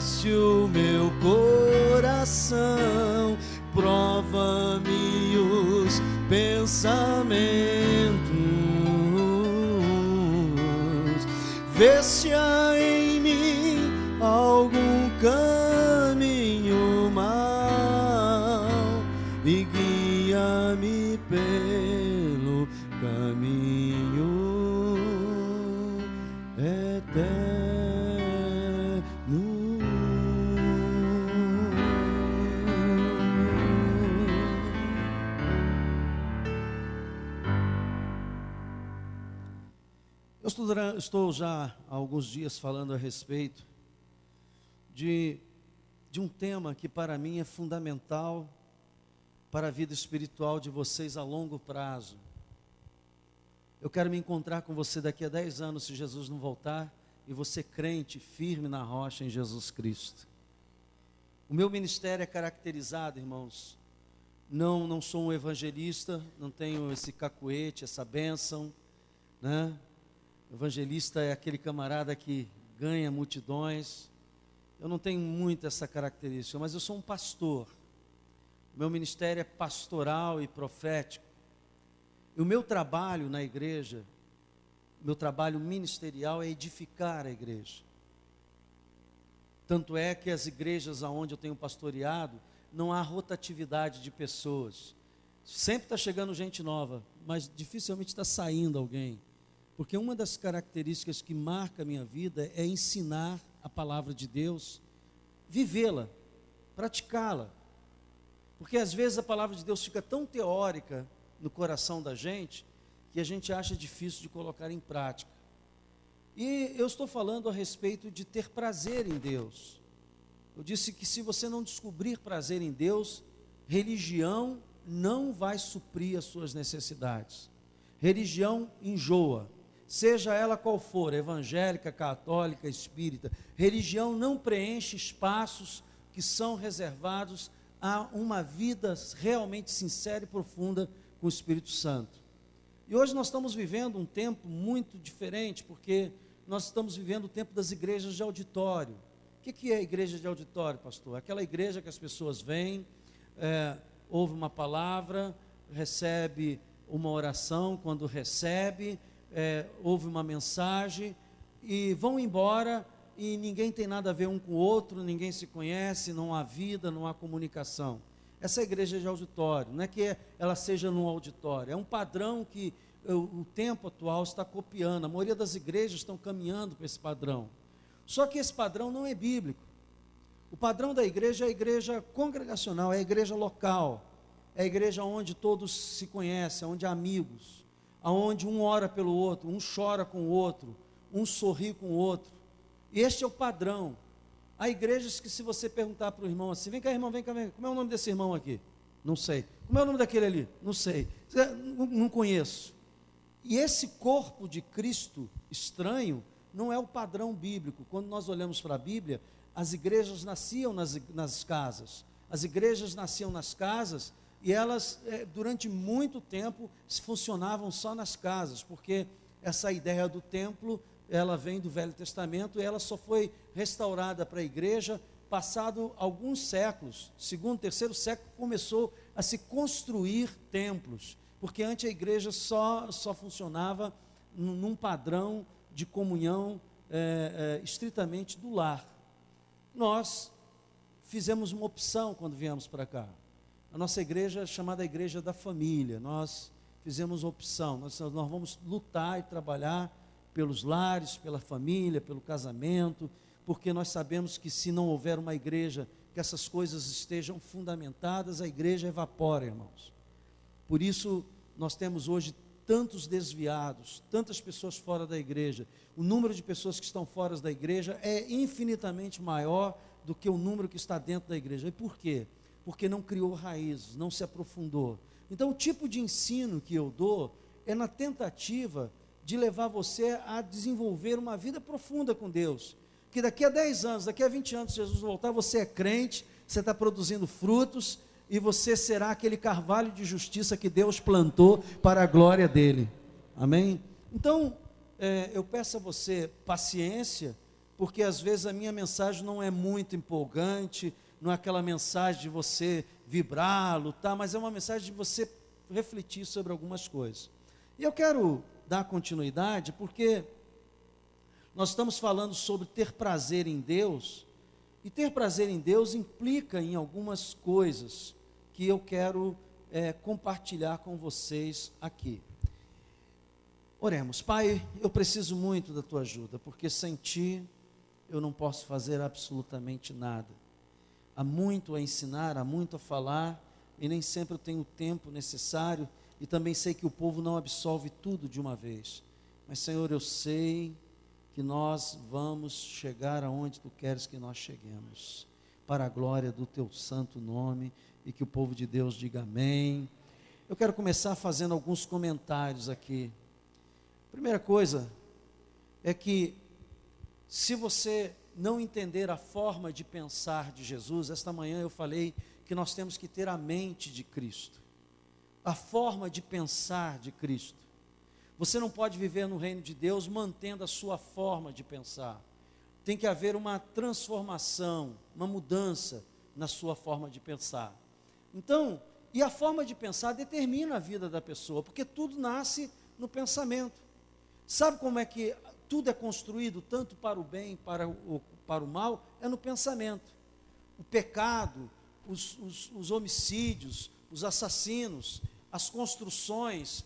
conhece o meu coração, prova-me os pensamentos, vê se há em mim algum caminho mau e guia-me pelo caminho eterno. Eu estou já há alguns dias falando a respeito de um tema que para mim é fundamental para a vida espiritual de vocês a longo prazo. Eu quero me encontrar com você daqui a 10 anos, se Jesus não voltar, e você crente, firme na rocha em Jesus Cristo. O meu ministério é caracterizado, irmãos, não sou um evangelista, não tenho esse cacuete, essa bênção, né? Evangelista é aquele camarada que ganha multidões. Eu não tenho muito essa característica, mas eu sou um pastor. O meu ministério é pastoral e profético. E o meu trabalho na igreja, meu trabalho ministerial é edificar a igreja. Tanto é que as igrejas aonde eu tenho pastoreado, não há rotatividade de pessoas. Sempre está chegando gente nova, mas dificilmente está saindo alguém. Porque uma das características que marca a minha vida é ensinar a palavra de Deus, vivê-la, praticá-la. Porque às vezes a palavra de Deus fica tão teórica no coração da gente, que a gente acha difícil de colocar em prática. E eu estou falando a respeito de ter prazer em Deus. Eu disse que se você não descobrir prazer em Deus, religião não vai suprir as suas necessidades. Religião enjoa. Seja ela qual for, evangélica, católica, espírita, religião não preenche espaços que são reservados a uma vida realmente sincera e profunda com o Espírito Santo. E hoje nós estamos vivendo um tempo muito diferente, porque nós estamos vivendo o tempo das igrejas de auditório. O que é a igreja de auditório, pastor? Aquela igreja que as pessoas vêm, ouve uma palavra, recebe uma oração, quando recebe, ouve uma mensagem e vão embora e ninguém tem nada a ver um com o outro, ninguém se conhece, não há vida, não há comunicação. Essa é a igreja de auditório, não é que ela seja num auditório, é um padrão que o tempo atual está copiando, a maioria das igrejas estão caminhando para esse padrão, só que esse padrão não é bíblico. O padrão da igreja é a igreja congregacional, é a igreja local, é a igreja onde todos se conhecem, onde há amigos, onde um ora pelo outro, um chora com o outro, um sorri com o outro. Este é o padrão. Há igrejas que, se você perguntar para o irmão assim, vem cá irmão, vem cá, como é o nome desse irmão aqui? Não sei. Como é o nome daquele ali? Não sei. Não conheço. E esse corpo de Cristo estranho não é o padrão bíblico. Quando nós olhamos para a Bíblia, as igrejas nasciam nas casas. As igrejas nasciam nas casas e elas, durante muito tempo, funcionavam só nas casas, porque essa ideia do templo, ela vem do Velho Testamento, e ela só foi restaurada para a igreja, passado alguns séculos, segundo, terceiro século, começou a se construir templos, porque antes a igreja só funcionava num padrão de comunhão estritamente do lar. Nós fizemos uma opção quando viemos para cá. A nossa igreja é chamada Igreja da Família. Nós fizemos opção, nós vamos lutar e trabalhar pelos lares, pela família, pelo casamento, porque nós sabemos que se não houver uma igreja que essas coisas estejam fundamentadas, a igreja evapora, irmãos. Por isso nós temos hoje tantos desviados, tantas pessoas fora da igreja. O número de pessoas que estão fora da igreja é infinitamente maior do que o número que está dentro da igreja. E por quê? Porque não criou raízes, não se aprofundou. Então o tipo de ensino que eu dou é na tentativa de levar você a desenvolver uma vida profunda com Deus, que daqui a 10 anos, daqui a 20 anos, se Jesus voltar, você é crente, você está produzindo frutos, e você será aquele carvalho de justiça que Deus plantou para a glória dele, amém? Então, eu peço a você paciência, porque às vezes a minha mensagem não é muito empolgante, não é aquela mensagem de você vibrar, lutar, mas é uma mensagem de você refletir sobre algumas coisas. E eu quero dar continuidade, porque nós estamos falando sobre ter prazer em Deus, e ter prazer em Deus implica em algumas coisas que eu quero compartilhar com vocês aqui. Oremos. Pai, eu preciso muito da tua ajuda, porque sem ti eu não posso fazer absolutamente nada. Há muito a ensinar, há muito a falar, e nem sempre eu tenho o tempo necessário, e também sei que o povo não absorve tudo de uma vez. Mas, Senhor, eu sei que nós vamos chegar aonde tu queres que nós cheguemos, para a glória do teu santo nome, e que o povo de Deus diga amém. Eu quero começar fazendo alguns comentários aqui. Primeira coisa é que, se você não entender a forma de pensar de Jesus, esta manhã eu falei que nós temos que ter a mente de Cristo, a forma de pensar de Cristo. Você não pode viver no reino de Deus mantendo a sua forma de pensar. Tem que haver uma transformação, uma mudança na sua forma de pensar. Então, e a forma de pensar determina a vida da pessoa, porque tudo nasce no pensamento. Sabe como é que tudo é construído, tanto para o bem, para o mal? É no pensamento. O pecado, os homicídios, os assassinos, as construções,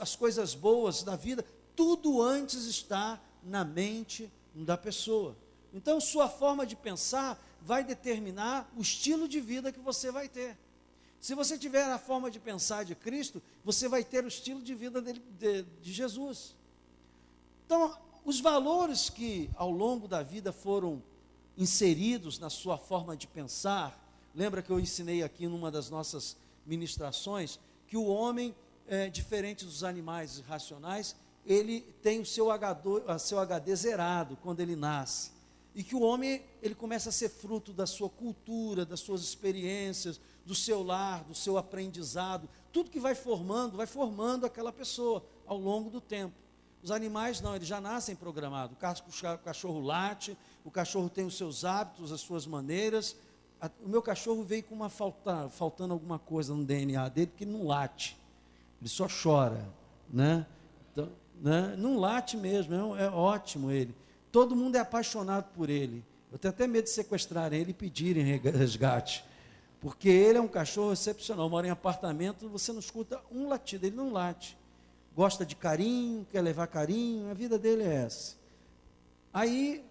as coisas boas da vida, tudo antes está na mente da pessoa. Então, sua forma de pensar vai determinar o estilo de vida que você vai ter. Se você tiver a forma de pensar de Cristo, você vai ter o estilo de vida de Jesus. Então, os valores que ao longo da vida foram inseridos na sua forma de pensar, lembra que eu ensinei aqui numa das nossas ministrações, que o homem, diferente dos animais racionais, ele tem o seu HD zerado quando ele nasce, e que o homem, ele começa a ser fruto da sua cultura, das suas experiências, do seu lar, do seu aprendizado, tudo que vai formando aquela pessoa ao longo do tempo. Os animais não, eles já nascem programados. O cachorro late, o cachorro tem os seus hábitos, as suas maneiras. O meu cachorro veio com faltando alguma coisa no DNA dele, porque ele não late, ele só chora, né? Então, né? Não late mesmo, é ótimo ele. Todo mundo é apaixonado por ele. Eu tenho até medo de sequestrarem ele e pedirem resgate, porque ele é um cachorro excepcional. Mora em apartamento, você não escuta um latido, ele não late. Gosta de carinho, quer levar carinho, a vida dele é essa. Aí,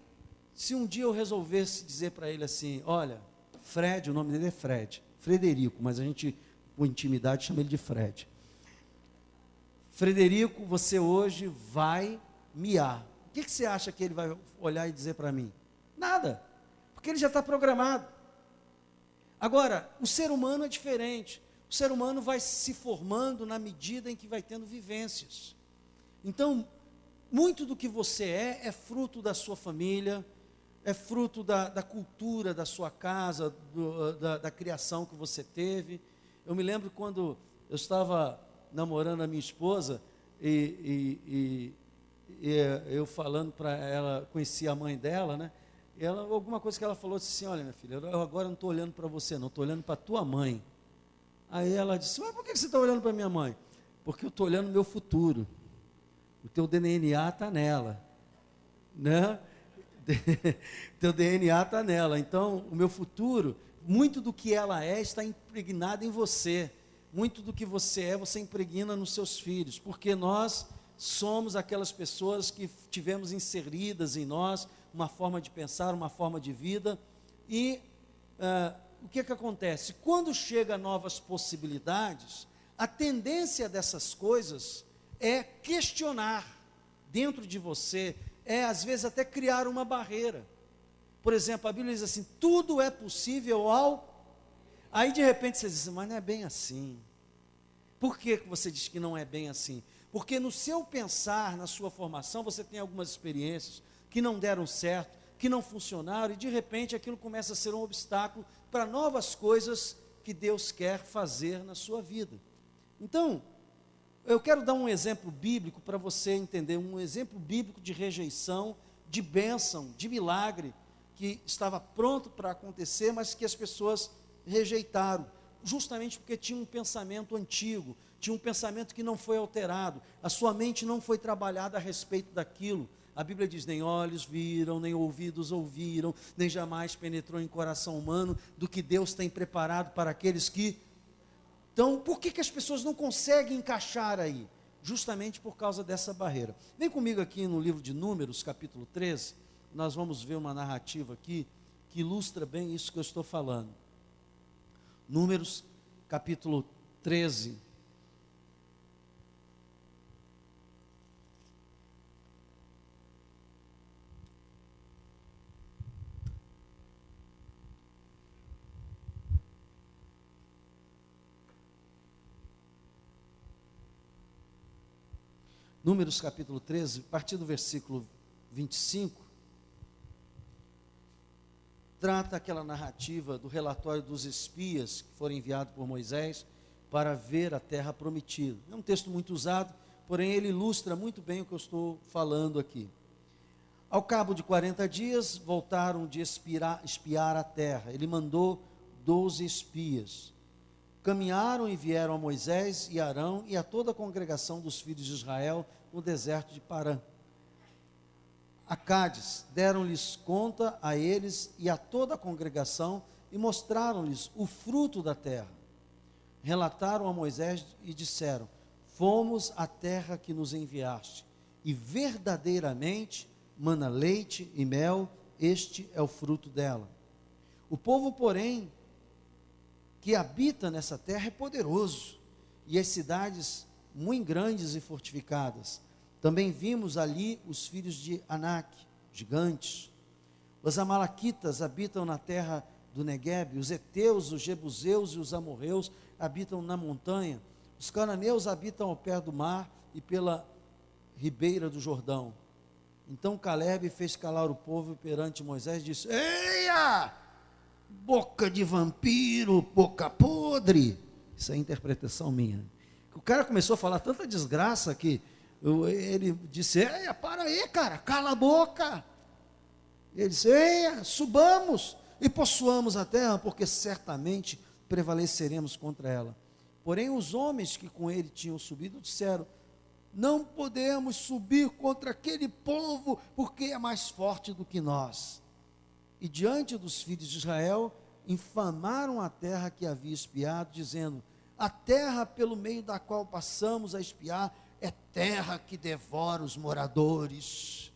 se um dia eu resolvesse dizer para ele assim, olha, Fred, o nome dele é Fred, Frederico, mas a gente, com intimidade, chama ele de Fred. Frederico, você hoje vai miar. O que você acha que ele vai olhar e dizer para mim? Nada, porque ele já está programado. Agora, o ser humano é diferente. O ser humano vai se formando na medida em que vai tendo vivências. Então, muito do que você é fruto da sua família, é fruto da cultura da sua casa, da criação que você teve. Eu me lembro quando eu estava namorando a minha esposa, e eu falando para ela, conheci a mãe dela, né? E ela, alguma coisa que ela falou assim, olha minha filha, eu agora não estou olhando para você não, estou olhando para a tua mãe. Aí ela disse, mas por que você está olhando para minha mãe? Porque eu estou olhando o meu futuro, o teu DNA está nela, né? Teu DNA está nela, então o meu futuro, muito do que ela é, está impregnado em você, muito do que você é, você impregna nos seus filhos, porque nós somos aquelas pessoas que tivemos inseridas em nós, uma forma de pensar, uma forma de vida, e o que acontece? Quando chega novas possibilidades, a tendência dessas coisas é questionar dentro de você, às vezes até criar uma barreira. Por exemplo, a Bíblia diz assim, tudo é possível Aí de repente você diz assim, mas não é bem assim. Por que você diz que não é bem assim? Porque no seu pensar, na sua formação, você tem algumas experiências que não deram certo, que não funcionaram, e de repente aquilo começa a ser um obstáculo para novas coisas que Deus quer fazer na sua vida. Então, eu quero dar um exemplo bíblico para você entender, um exemplo bíblico de rejeição de bênção, de milagre, que estava pronto para acontecer, mas que as pessoas rejeitaram, justamente porque tinha um pensamento antigo, tinha um pensamento que não foi alterado, a sua mente não foi trabalhada a respeito daquilo. A Bíblia diz: nem olhos viram, nem ouvidos ouviram, nem jamais penetrou em coração humano do que Deus tem preparado para aqueles que... Então, por que as pessoas não conseguem encaixar aí? Justamente por causa dessa barreira. Vem comigo aqui no livro de Números, capítulo 13, nós vamos ver uma narrativa aqui, que ilustra bem isso que eu estou falando. Números, capítulo 13. Números capítulo 13, a partir do versículo 25, trata aquela narrativa do relatório dos espias que foram enviados por Moisés para ver a terra prometida. É um texto muito usado, porém ele ilustra muito bem o que eu estou falando aqui. Ao cabo de 40 dias, voltaram de espiar a terra. Ele mandou 12 espias. Caminharam e vieram a Moisés e Arão e a toda a congregação dos filhos de Israel no deserto de Parã. A Cádiz, deram-lhes conta a eles e a toda a congregação e mostraram-lhes o fruto da terra. Relataram a Moisés e disseram: fomos à terra que nos enviaste, e verdadeiramente mana leite e mel, este é o fruto dela. O povo, porém, que habita nessa terra é poderoso, e as cidades muito grandes e fortificadas. Também vimos ali os filhos de Anak, gigantes. Os amalequitas habitam na terra do Neguebe, os heteus, os jebuseus e os amorreus habitam na montanha. Os cananeus habitam ao pé do mar e pela ribeira do Jordão. Então Calebe fez calar o povo perante Moisés e disse: eia! Boca de vampiro, boca podre. Isso é a interpretação minha. O cara começou a falar tanta desgraça que ele disse: eia, para aí, cara, cala a boca. Ele disse: eia, subamos e possuamos a terra, porque certamente prevaleceremos contra ela. Porém os homens que com ele tinham subido disseram: não podemos subir contra aquele povo, porque é mais forte do que nós. E diante dos filhos de Israel, infamaram a terra que havia espiado, dizendo: a terra pelo meio da qual passamos a espiar é terra que devora os moradores.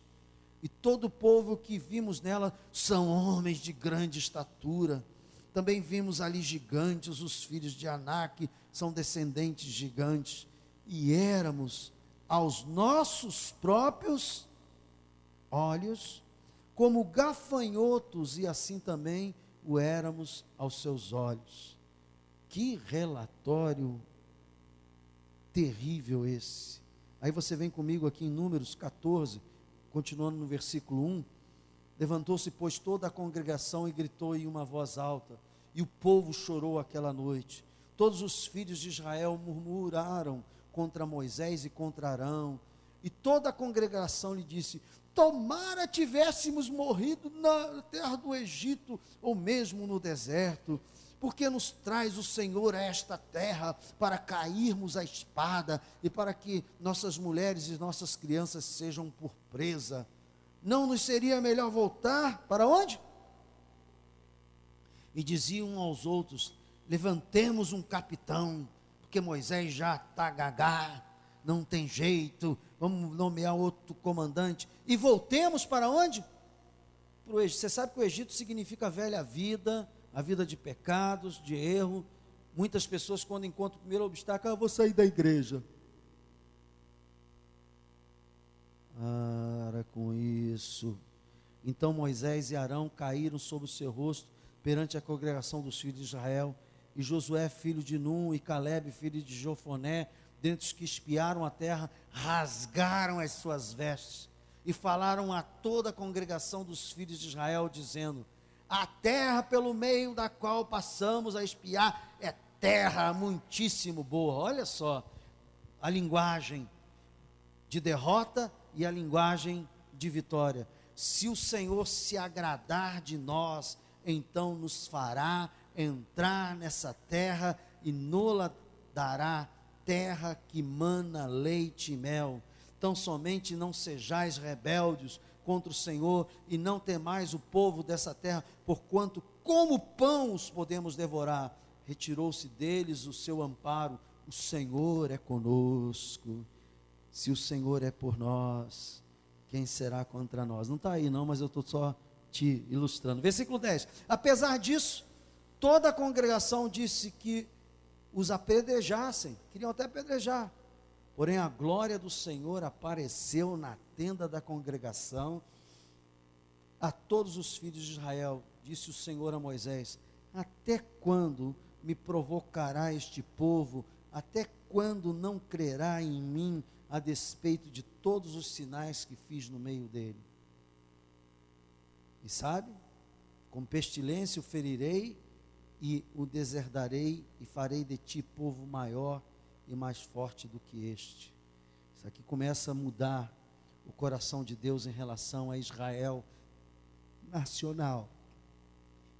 E todo o povo que vimos nela são homens de grande estatura. Também vimos ali gigantes, os filhos de Anak são descendentes de gigantes. E éramos aos nossos próprios olhos como gafanhotos, e assim também o éramos aos seus olhos. Que relatório terrível esse. Aí você vem comigo aqui em Números 14, continuando no versículo 1. Levantou-se, pois, toda a congregação e gritou em uma voz alta, e o povo chorou aquela noite. Todos os filhos de Israel murmuraram contra Moisés e contra Arão, e toda a congregação lhe disse: tomara tivéssemos morrido na terra do Egito, ou mesmo no deserto, porque nos traz o Senhor a esta terra, para cairmos à espada, e para que nossas mulheres e nossas crianças sejam por presa. Não nos seria melhor voltar para onde? E diziam uns aos outros: levantemos um capitão, porque Moisés já está gagá, não tem jeito, vamos nomear outro comandante, e voltemos para onde? Para o Egito. Você sabe que o Egito significa a velha vida, a vida de pecados, de erro. Muitas pessoas, quando encontram o primeiro obstáculo: vou sair da igreja. Para com isso. Então Moisés e Arão caíram sobre o seu rosto perante a congregação dos filhos de Israel, e Josué, filho de Num, e Calebe, filho de Jofoné, dentre os que espiaram a terra, rasgaram as suas vestes e falaram a toda a congregação dos filhos de Israel, dizendo: a terra pelo meio da qual passamos a espiar é terra muitíssimo boa. Olha só a linguagem de derrota e a linguagem de vitória. se o Senhor se agradar de nós, então nos fará entrar nessa terra e nola dará terra que mana leite e mel. Tão somente não sejais rebeldes contra o Senhor e não temais o povo dessa terra, porquanto como pão os podemos devorar. Retirou-se deles o seu amparo. O Senhor é conosco. Se o Senhor é por nós, quem será contra nós? Não está aí não, mas eu estou só te ilustrando. Versículo 10. Apesar disso, toda a congregação disse que os apedrejassem, queriam até apedrejar. Porém a glória do Senhor apareceu na tenda da congregação a todos os filhos de Israel. Disse o Senhor a Moisés: até quando me provocará este povo? Até quando não crerá em mim, a despeito de todos os sinais que fiz no meio dele? E sabe, com pestilência o ferirei e o deserdarei, e farei de ti povo maior e mais forte do que este. Isso aqui começa a mudar o coração de Deus em relação a Israel nacional.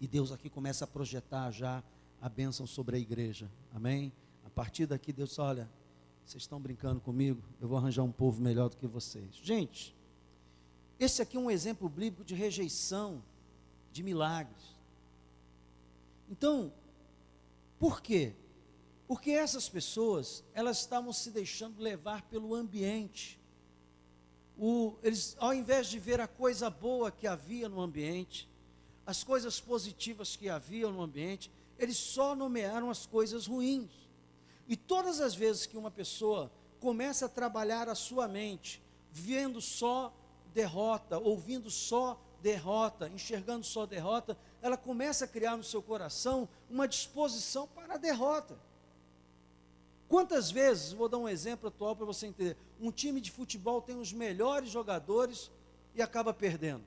E Deus aqui começa a projetar já a bênção sobre a igreja. Amém? A partir daqui Deus diz: olha, vocês estão brincando comigo, eu vou arranjar um povo melhor do que vocês. Gente, esse aqui é um exemplo bíblico de rejeição de milagres. Então, por quê? Porque essas pessoas, elas estavam se deixando levar pelo ambiente. Eles, ao invés de ver a coisa boa que havia no ambiente, as coisas positivas que havia no ambiente, eles só nomearam as coisas ruins. E todas as vezes que uma pessoa começa a trabalhar a sua mente, vendo só derrota, ouvindo só derrota, enxergando só derrota, ela começa a criar no seu coração uma disposição para a derrota. Quantas vezes, vou dar um exemplo atual para você entender, um time de futebol tem os melhores jogadores e acaba perdendo?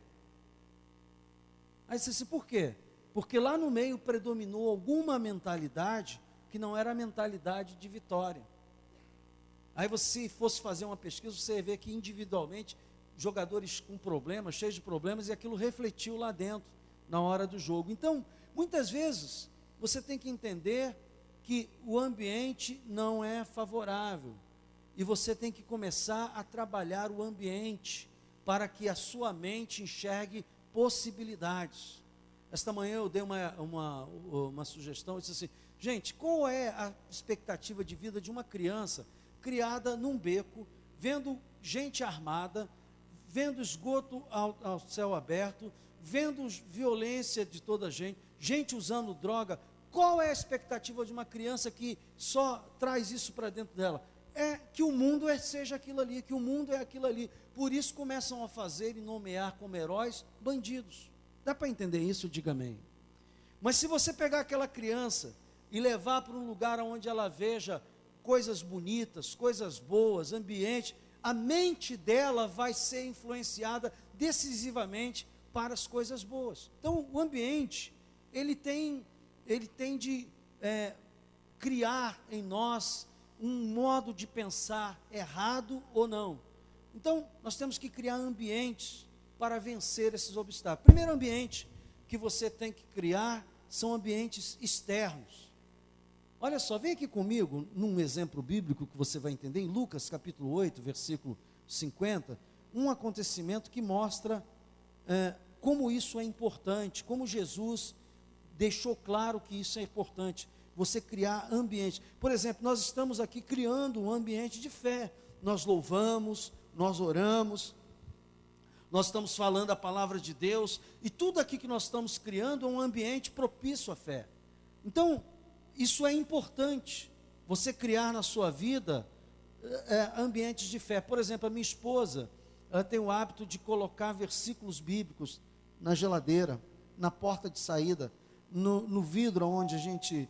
Aí você diz: por quê? Porque lá no meio predominou alguma mentalidade que não era a mentalidade de vitória. Aí você fosse fazer uma pesquisa, você vê que individualmente, jogadores com problemas, cheios de problemas, e aquilo refletiu lá dentro, na hora do jogo. Então, muitas vezes, você tem que entender que o ambiente não é favorável, e você tem que começar a trabalhar o ambiente, para que a sua mente enxergue possibilidades. Esta manhã eu dei uma sugestão, eu disse assim: gente, qual é a expectativa de vida de uma criança criada num beco, vendo gente armada, vendo esgoto ao céu aberto, vendo violência de toda gente, gente usando droga? Qual é a expectativa de uma criança que só traz isso para dentro dela? É que o mundo seja aquilo ali, que o mundo é aquilo ali. Por isso começam a fazer e nomear como heróis bandidos. Dá para entender isso? Diga amém. Mas se você pegar aquela criança e levar para um lugar onde ela veja coisas bonitas, coisas boas, ambiente, a mente dela vai ser influenciada decisivamente para as coisas boas. Então, o ambiente, ele tem de criar em nós um modo de pensar errado ou não. Então, nós temos que criar ambientes para vencer esses obstáculos. O primeiro ambiente que você tem que criar são ambientes externos. Olha só, vem aqui comigo num exemplo bíblico que você vai entender, em Lucas capítulo 8, versículo 50, um acontecimento que mostra como isso é importante, como Jesus deixou claro que isso é importante, você criar ambiente. Por exemplo, nós estamos aqui criando um ambiente de fé, nós louvamos, nós oramos, nós estamos falando a palavra de Deus, e tudo aqui que nós estamos criando é um ambiente propício à fé. Então, isso é importante, você criar na sua vida ambientes de fé. Por exemplo, a minha esposa, ela tem o hábito de colocar versículos bíblicos na geladeira, na porta de saída, no vidro onde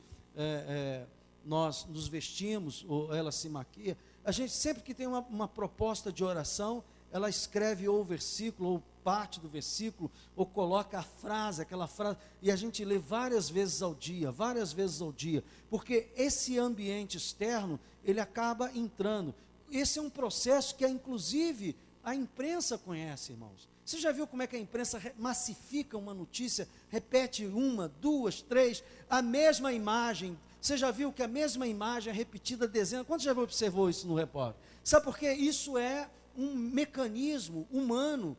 nós nos vestimos, ou ela se maquia. A gente, sempre que tem uma proposta de oração, ela escreve ou o versículo, ou parte do versículo, ou coloca a frase, aquela frase, e a gente lê várias vezes ao dia, porque esse ambiente externo, ele acaba entrando. Esse é um processo que, inclusive, a imprensa conhece, irmãos. Você já viu como é que a imprensa massifica uma notícia, repete uma, duas, três, a mesma imagem? Você já viu que a mesma imagem é repetida dezenas? Quantos já observou isso no repórter? Sabe por quê? Isso é um mecanismo humano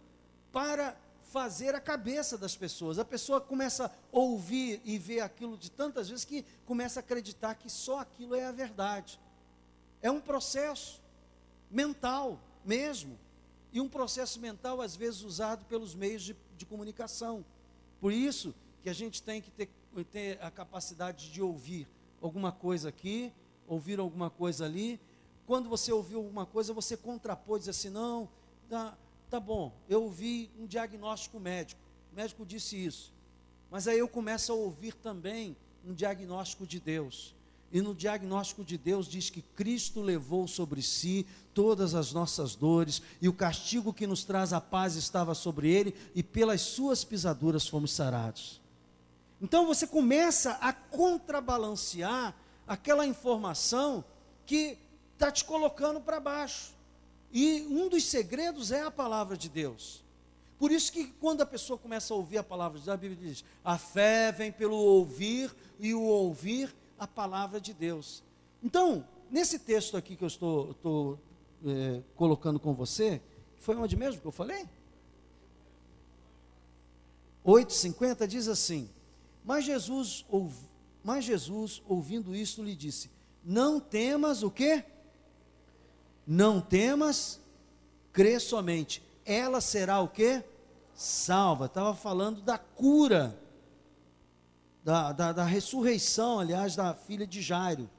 para fazer a cabeça das pessoas. A pessoa começa a ouvir e ver aquilo de tantas vezes que começa a acreditar que só aquilo é a verdade. É um processo mental mesmo. E um processo mental, às vezes, usado pelos meios de comunicação. Por isso que a gente tem que ter a capacidade de ouvir alguma coisa aqui, ouvir alguma coisa ali. Quando você ouviu alguma coisa, você contrapôs, diz assim, não, tá bom, eu ouvi um diagnóstico médico, o médico disse isso. Mas aí eu começo a ouvir também um diagnóstico de Deus. E no diagnóstico de Deus diz que Cristo levou sobre si todas as nossas dores, e o castigo que nos traz a paz estava sobre ele, e pelas suas pisaduras fomos sarados. Então você começa a contrabalancear aquela informação que está te colocando para baixo. E um dos segredos é a palavra de Deus. Por isso que quando a pessoa começa a ouvir a palavra de Deus, a Bíblia diz, a fé vem pelo ouvir, e o ouvir a palavra de Deus. Então, nesse texto aqui que eu estou colocando com você, foi onde mesmo que eu falei? 8,50 diz assim, mas Jesus, ouvindo isto, lhe disse, não temas o quê? Não temas, crê somente, ela será o quê? Salva. Estava falando da cura, da ressurreição, aliás, da filha de Jairo.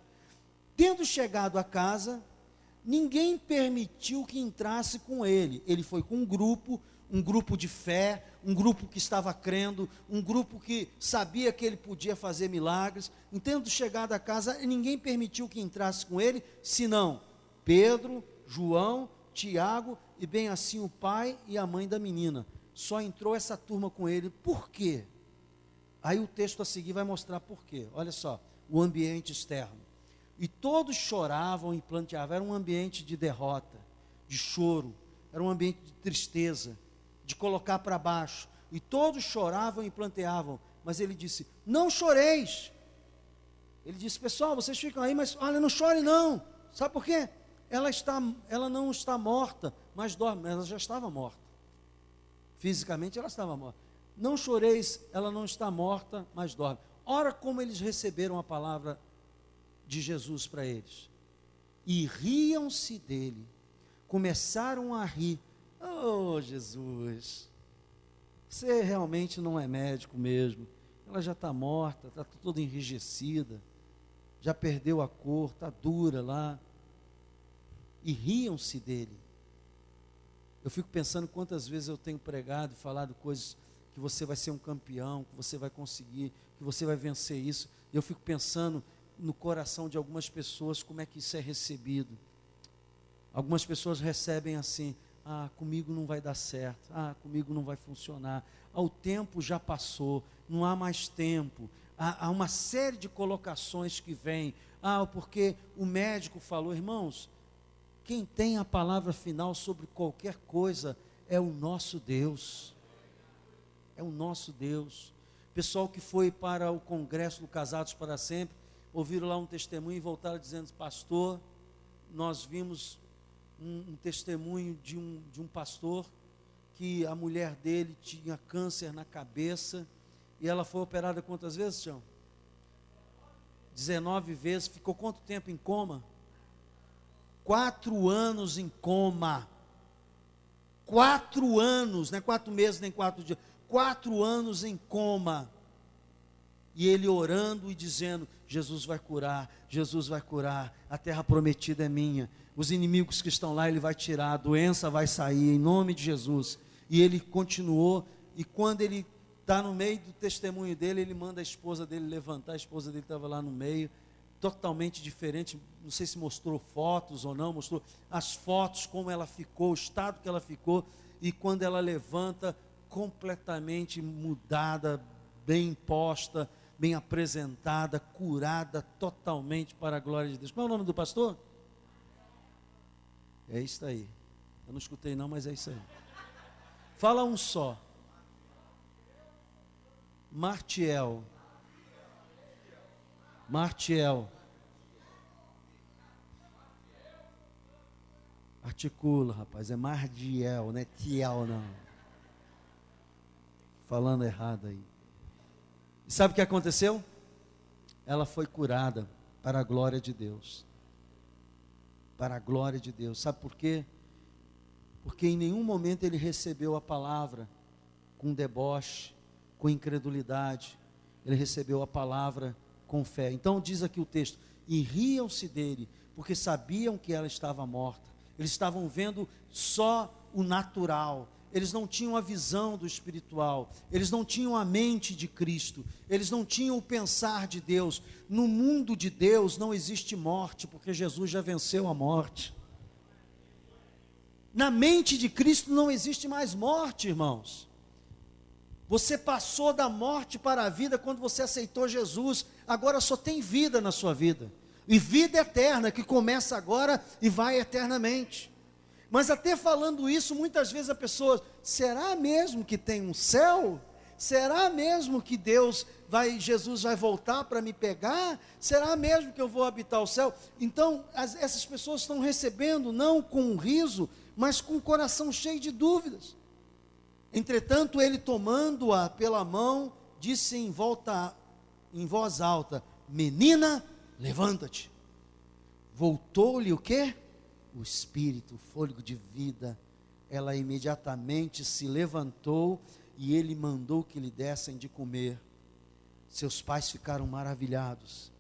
Tendo chegado a casa, ninguém permitiu que entrasse com ele. Ele foi com um grupo de fé, um grupo que estava crendo, um grupo que sabia que ele podia fazer milagres. E tendo chegado a casa, ninguém permitiu que entrasse com ele, senão Pedro, João, Tiago e bem assim o pai e a mãe da menina. Só entrou essa turma com ele. Por quê? Aí o texto a seguir vai mostrar por quê. Olha só, o ambiente externo. E todos choravam e planteavam. Era um ambiente de derrota, de choro, era um ambiente de tristeza, de colocar para baixo. E todos choravam e planteavam. Mas ele disse, não choreis. Ele disse, pessoal, vocês ficam aí, mas olha, não chore não. Sabe por quê? Ela não está morta, mas dorme. Ela já estava morta. Fisicamente ela estava morta. Não choreis, ela não está morta, mas dorme. Ora como eles receberam a palavra de Jesus para eles. E riam-se dele. Começaram a rir. Oh, Jesus, você realmente não é médico mesmo. Ela já está morta, está toda enrijecida, já perdeu a cor, está dura lá. E riam-se dele. Eu fico pensando quantas vezes eu tenho pregado e falado coisas que você vai ser um campeão, que você vai conseguir, que você vai vencer isso. E eu fico pensando no coração de algumas pessoas como é que isso é recebido. Algumas pessoas recebem assim, comigo não vai dar certo, comigo não vai funcionar, o tempo já passou, não há mais tempo, há uma série de colocações que vêm, porque o médico falou, irmãos, quem tem a palavra final sobre qualquer coisa é o nosso Deus, é o nosso Deus. Pessoal que foi para o congresso do Casados para Sempre, ouviram lá um testemunho e voltaram dizendo, pastor, nós vimos um testemunho de um pastor, que a mulher dele tinha câncer na cabeça, e ela foi operada quantas vezes, Tião? 19 vezes, ficou quanto tempo em coma? 4 anos em coma, 4 anos, não é 4 meses nem 4 dias, 4 anos em coma, e ele orando e dizendo, Jesus vai curar, a terra prometida é minha, os inimigos que estão lá ele vai tirar, a doença vai sair, em nome de Jesus. E ele continuou, e quando ele está no meio do testemunho dele, ele manda a esposa dele levantar, a esposa dele estava lá no meio, totalmente diferente, não sei se mostrou fotos ou não, mostrou as fotos, como ela ficou, o estado que ela ficou, e quando ela levanta, completamente mudada, bem posta, bem apresentada, curada totalmente para a glória de Deus. Qual é o nome do pastor? É isso aí, eu não escutei não, mas é isso aí. Fala um só. Martiel. Martiel. Articula, rapaz. É Mardiel, não é Tiel, não. Falando errado aí. E sabe o que aconteceu? Ela foi curada para a glória de Deus. Para a glória de Deus. Sabe por quê? Porque em nenhum momento ele recebeu a palavra com deboche, com incredulidade. Ele recebeu a palavra com fé. Então diz aqui o texto: e riam-se dele, porque sabiam que ela estava morta. Eles estavam vendo só o natural. Eles não tinham a visão do espiritual. Eles não tinham a mente de Cristo. Eles não tinham o pensar de Deus. No mundo de Deus não existe morte, porque Jesus já venceu a morte. Na mente de Cristo não existe mais morte, irmãos. Você passou da morte para a vida quando você aceitou Jesus. Agora só tem vida na sua vida. E vida eterna, que começa agora e vai eternamente. Mas até falando isso, muitas vezes a pessoa: será mesmo que tem um céu? Será mesmo que Jesus vai voltar para me pegar? Será mesmo que eu vou habitar o céu? Então, essas pessoas estão recebendo, não com um riso, mas com o coração cheio de dúvidas. Entretanto, ele, tomando-a pela mão, disse em voz alta: menina, levanta-te. Voltou-lhe o quê? O espírito, o fôlego de vida. Ela imediatamente se levantou e ele mandou que lhe dessem de comer. Seus pais ficaram maravilhados,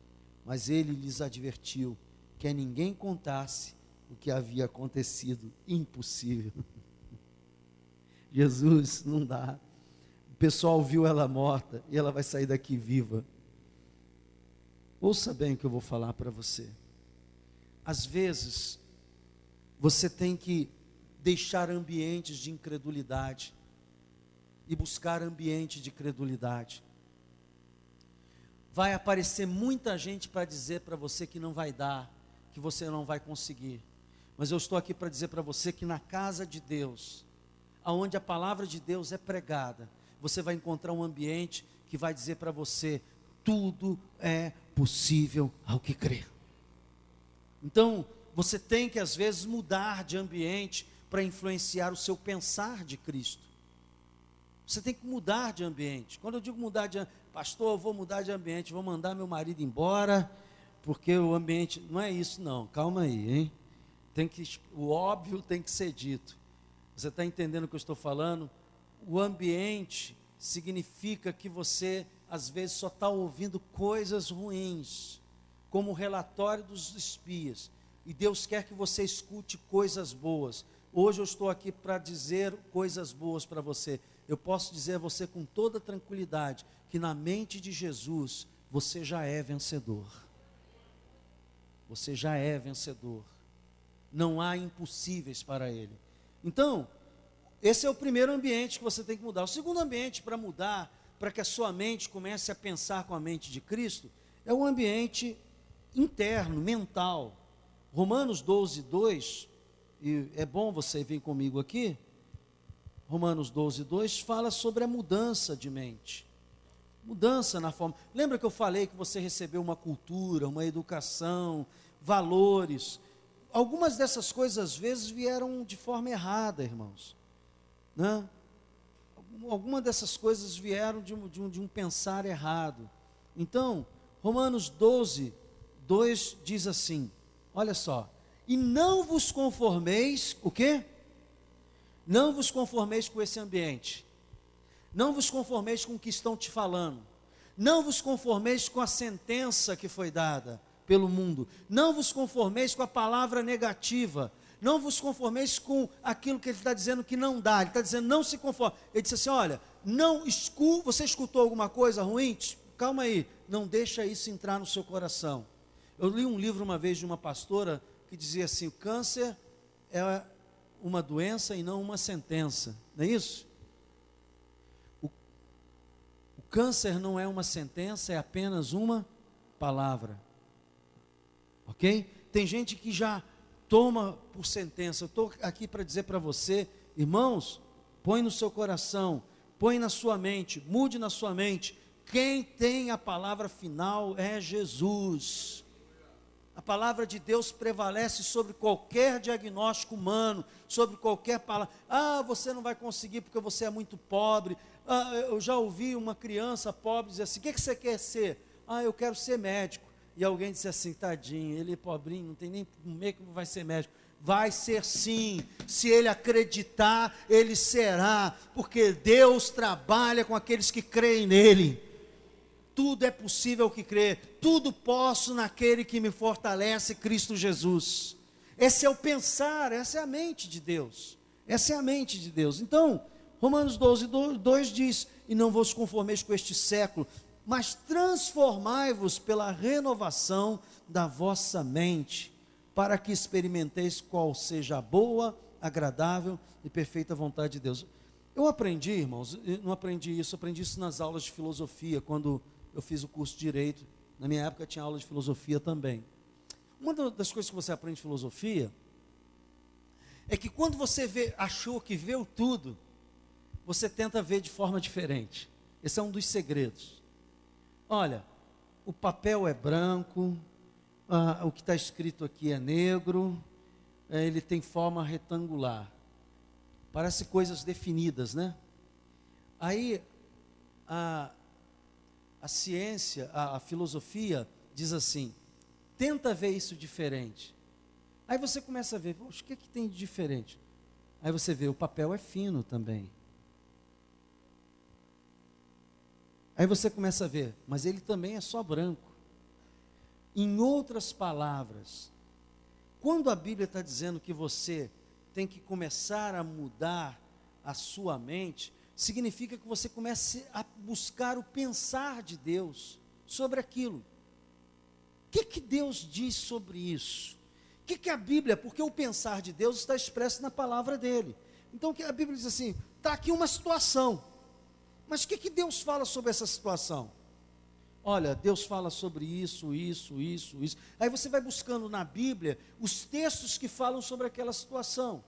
mas ele lhes advertiu que a ninguém contasse o que havia acontecido. Impossível. Jesus, não dá. O pessoal viu ela morta e ela vai sair daqui viva. Ouça bem o que eu vou falar para você. Às vezes, você tem que deixar ambientes de incredulidade e buscar ambiente de credulidade. Vai aparecer muita gente para dizer para você que não vai dar, que você não vai conseguir. Mas eu estou aqui para dizer para você que na casa de Deus, aonde a palavra de Deus é pregada, você vai encontrar um ambiente que vai dizer para você: tudo é possível ao que crê. Então, você tem que às vezes mudar de ambiente para influenciar o seu pensar de Cristo. Você tem que mudar de ambiente. Quando eu digo mudar de ambiente, pastor, eu vou mudar de ambiente, vou mandar meu marido embora, porque o ambiente, não é isso não, calma aí, hein? O óbvio tem que ser dito. Você está entendendo o que eu estou falando? O ambiente significa que você, às vezes, só está ouvindo coisas ruins, como o relatório dos espias. E Deus quer que você escute coisas boas. Hoje eu estou aqui para dizer coisas boas para você. Eu posso dizer a você com toda tranquilidade, que na mente de Jesus, você já é vencedor. Você já é vencedor. Não há impossíveis para Ele. Então, esse é o primeiro ambiente que você tem que mudar. O segundo ambiente para mudar, para que a sua mente comece a pensar com a mente de Cristo, é o ambiente interno, mental. Romanos 12, 2, e é bom você vir comigo aqui. Romanos 12, 2 fala sobre a mudança de mente. Mudança na forma. Lembra que eu falei que você recebeu uma cultura, uma educação, valores. Algumas dessas coisas às vezes vieram de forma errada, irmãos, né? Algumas dessas coisas vieram de um pensar errado. Então, Romanos 12, 2 diz assim, olha só: e não vos conformeis, o quê? Não vos conformeis com esse ambiente, não vos conformeis com o que estão te falando, não vos conformeis com a sentença que foi dada pelo mundo, não vos conformeis com a palavra negativa, não vos conformeis com aquilo que ele está dizendo que não dá. Ele está dizendo: não se conforme. Ele disse assim: olha, você escutou alguma coisa ruim? Calma aí, não deixa isso entrar no seu coração. Eu li um livro uma vez de uma pastora que dizia assim: o câncer é uma doença e não uma sentença, não é isso? O câncer não é uma sentença, é apenas uma palavra. Ok? Tem gente que já toma por sentença. Eu estou aqui para dizer para você, irmãos, põe no seu coração, põe na sua mente, mude na sua mente. Quem tem a palavra final é Jesus. A palavra de Deus prevalece sobre qualquer diagnóstico humano, sobre qualquer palavra. Ah, você não vai conseguir porque você é muito pobre. Ah, eu já ouvi uma criança pobre dizer assim: o que você quer ser? Ah, eu quero ser médico. E alguém disse assim: tadinho, ele é pobrinho, não tem nem como que vai ser médico. Vai ser sim, se ele acreditar, ele será, porque Deus trabalha com aqueles que creem nele. Tudo é possível que crê, tudo posso naquele que me fortalece, Cristo Jesus. Esse é o pensar, essa é a mente de Deus, essa é a mente de Deus. Então, Romanos 12, 2 diz: e não vos conformeis com este século, mas transformai-vos pela renovação da vossa mente, para que experimenteis qual seja a boa, agradável e perfeita vontade de Deus. Eu aprendi, irmãos, eu não aprendi isso, aprendi isso nas aulas de filosofia, quando eu fiz o curso de Direito. Na minha época tinha aula de filosofia também. Uma das coisas que você aprende em filosofia é que quando você achou que viu tudo, você tenta ver de forma diferente. Esse é um dos segredos. Olha, o papel é branco, o que está escrito aqui é negro, ele tem forma retangular. Parece coisas definidas, né? Aí, a ciência, a filosofia diz assim: tenta ver isso diferente. Aí você começa a ver, poxa, o que tem de diferente? Aí você vê, o papel é fino também. Aí você começa a ver, mas ele também é só branco. Em outras palavras, quando a Bíblia está dizendo que você tem que começar a mudar a sua mente, significa que você comece a buscar o pensar de Deus sobre aquilo. O que Deus diz sobre isso? O que a Bíblia, porque o pensar de Deus está expresso na palavra dele. Então a Bíblia diz assim: está aqui uma situação, mas o que Deus fala sobre essa situação? Olha, Deus fala sobre isso. Aí você vai buscando na Bíblia os textos que falam sobre aquela situação.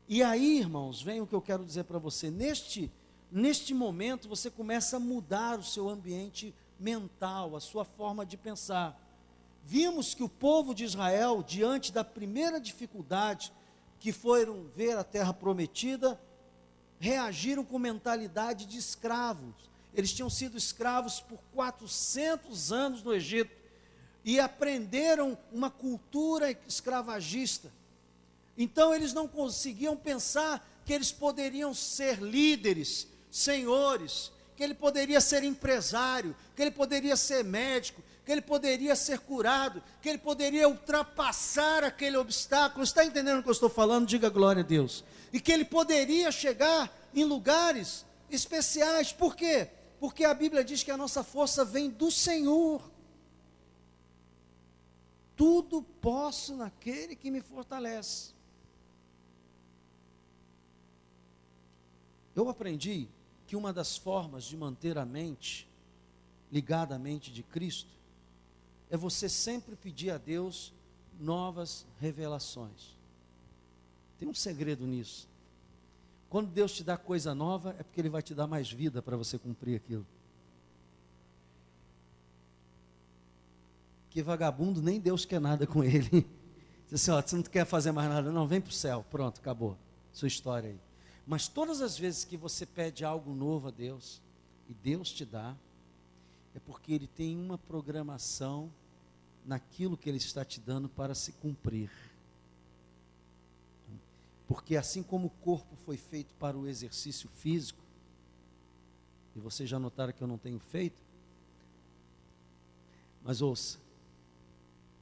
E aí, irmãos, vem o que eu quero dizer para você. Neste momento, você começa a mudar o seu ambiente mental, a sua forma de pensar. Vimos que o povo de Israel, diante da primeira dificuldade, que foram ver a terra prometida, reagiram com mentalidade de escravos. Eles tinham sido escravos por 400 anos no Egito e aprenderam uma cultura escravagista. Então eles não conseguiam pensar que eles poderiam ser líderes, senhores, que ele poderia ser empresário, que ele poderia ser médico, que ele poderia ser curado, que ele poderia ultrapassar aquele obstáculo. Está entendendo o que eu estou falando? Diga glória a Deus. E que ele poderia chegar em lugares especiais. Por quê? Porque a Bíblia diz que a nossa força vem do Senhor. Tudo posso naquele que me fortalece. Eu aprendi que uma das formas de manter a mente ligada à mente de Cristo é você sempre pedir a Deus novas revelações. Tem um segredo nisso. Quando Deus te dá coisa nova, é porque Ele vai te dar mais vida para você cumprir aquilo. Porque vagabundo, nem Deus quer nada com ele. Diz assim: ó, você não quer fazer mais nada, não, vem para o céu, pronto, acabou, sua história aí. Mas todas as vezes que você pede algo novo a Deus, e Deus te dá, é porque Ele tem uma programação naquilo que Ele está te dando para se cumprir. Porque assim como o corpo foi feito para o exercício físico, e vocês já notaram que eu não tenho feito, mas ouça,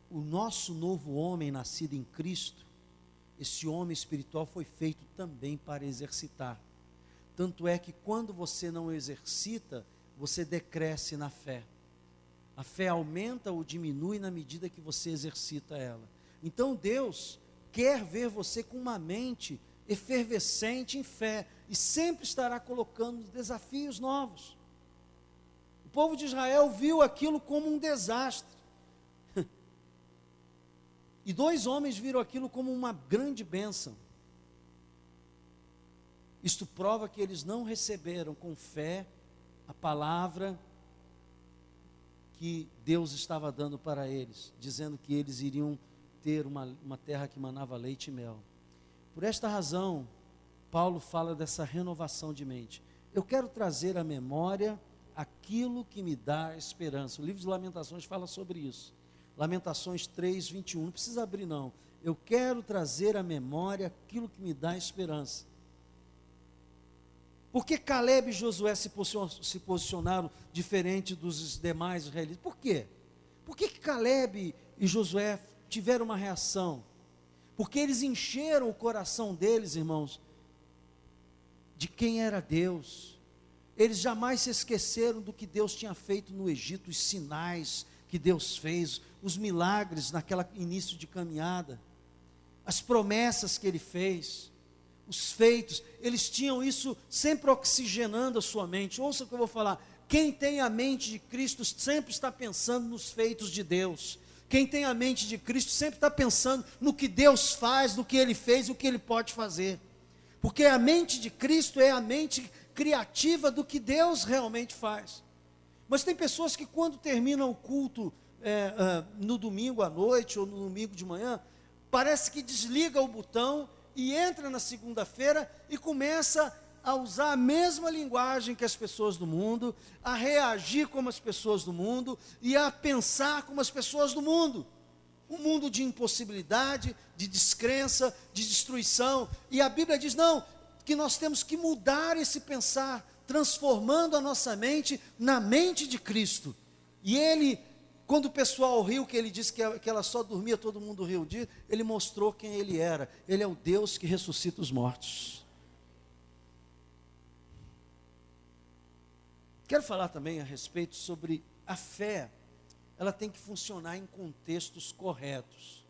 o nosso novo homem nascido em Cristo, esse homem espiritual foi feito também para exercitar. Tanto é que quando você não exercita, você decresce na fé. A fé aumenta ou diminui na medida que você exercita ela. Então Deus quer ver você com uma mente efervescente em fé, e sempre estará colocando desafios novos. O povo de Israel viu aquilo como um desastre. E 2 homens viram aquilo como uma grande bênção. Isto prova que eles não receberam com fé a palavra que Deus estava dando para eles, dizendo que eles iriam ter uma terra que manava leite e mel. Por esta razão, Paulo fala dessa renovação de mente. Eu quero trazer à memória aquilo que me dá esperança. O livro de Lamentações fala sobre isso. Lamentações 3:21. Não precisa abrir, não. Eu quero trazer à memória aquilo que me dá esperança. Por que Caleb e Josué se posicionaram diferente dos demais israelitas? Por quê? Por que Caleb e Josué tiveram uma reação? Porque eles encheram o coração deles, irmãos, de quem era Deus. Eles jamais se esqueceram do que Deus tinha feito no Egito, os sinais que Deus fez, os milagres naquele início de caminhada, as promessas que Ele fez, os feitos. Eles tinham isso sempre oxigenando a sua mente. Ouça o que eu vou falar. Quem tem a mente de Cristo sempre está pensando nos feitos de Deus. Quem tem a mente de Cristo sempre está pensando no que Deus faz, no que Ele fez e o que Ele pode fazer. Porque a mente de Cristo é a mente criativa do que Deus realmente faz. Mas tem pessoas que quando terminam o culto no domingo à noite ou no domingo de manhã, parece que desliga o botão e entra na segunda-feira e começa a usar a mesma linguagem que as pessoas do mundo, a reagir como as pessoas do mundo e a pensar como as pessoas do mundo. Um mundo de impossibilidade, de descrença, de destruição. E a Bíblia diz, não, que nós temos que mudar esse pensar, transformando a nossa mente na mente de Cristo. E ele, quando o pessoal riu, que ele disse que ela só dormia, todo mundo riu disso, ele mostrou quem ele era. Ele é o Deus que ressuscita os mortos. Quero falar também a respeito sobre a fé. Ela tem que funcionar em contextos corretos.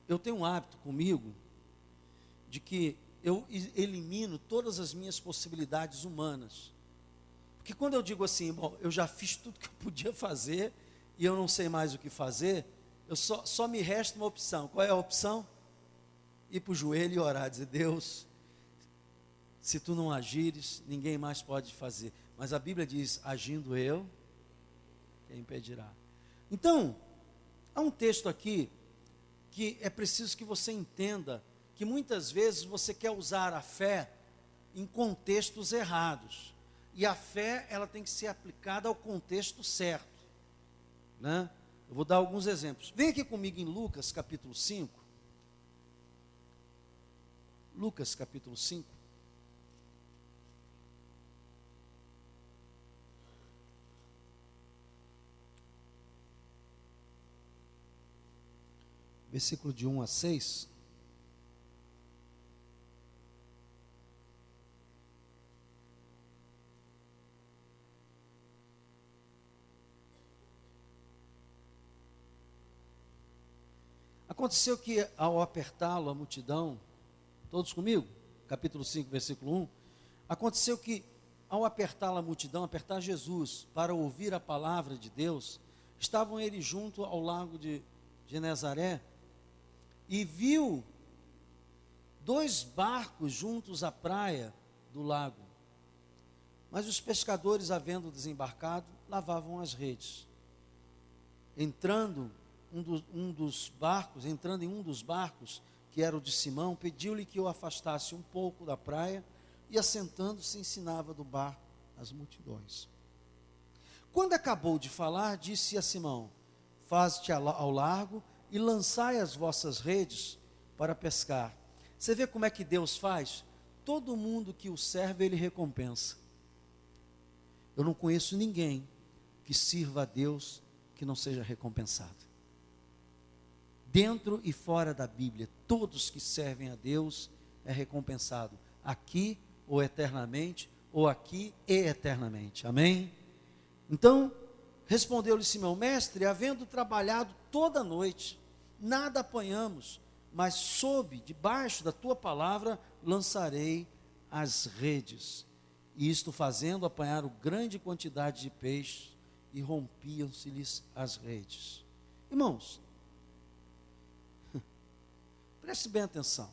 Eu tenho um hábito comigo de que eu elimino todas as minhas possibilidades humanas. Porque quando eu digo assim, bom, eu já fiz tudo que eu podia fazer e eu não sei mais o que fazer, só me resta uma opção. Qual é a opção? Ir para o joelho e orar, dizer, Deus, se tu não agires, ninguém mais pode fazer. Mas a Bíblia diz, agindo eu, quem impedirá? Então, há um texto aqui que é preciso que você entenda que muitas vezes você quer usar a fé em contextos errados. E a fé, ela tem que ser aplicada ao contexto certo, né? Eu vou dar alguns exemplos. Vem aqui comigo em Lucas capítulo 5. Lucas capítulo 5. Versículo de 1 a 6. Aconteceu que ao apertá-lo a multidão, todos comigo? Capítulo 5, versículo 1. Aconteceu que ao apertá-lo a multidão, apertar Jesus para ouvir a palavra de Deus, estavam eles junto ao lago de Genezaré, e viu 2 barcos juntos à praia do lago. Mas os pescadores, havendo desembarcado, lavavam as redes. Entrando em um dos barcos, que era o de Simão, pediu-lhe que o afastasse um pouco da praia, e assentando-se ensinava do barco as multidões. Quando acabou de falar, disse a Simão, faze-te ao largo e lançai as vossas redes para pescar. Você vê como é que Deus faz? Todo mundo que o serve, Ele recompensa. Eu não conheço ninguém que sirva a Deus que não seja recompensado. Dentro e fora da Bíblia, todos que servem a Deus é recompensado. Aqui ou eternamente, ou aqui e eternamente. Amém? Então, respondeu-lhe Simão, mestre, havendo trabalhado toda a noite, nada apanhamos, mas debaixo da tua palavra, lançarei as redes. E isto fazendo, apanharam grande quantidade de peixes, e rompiam-se-lhes as redes. Irmãos, preste bem atenção.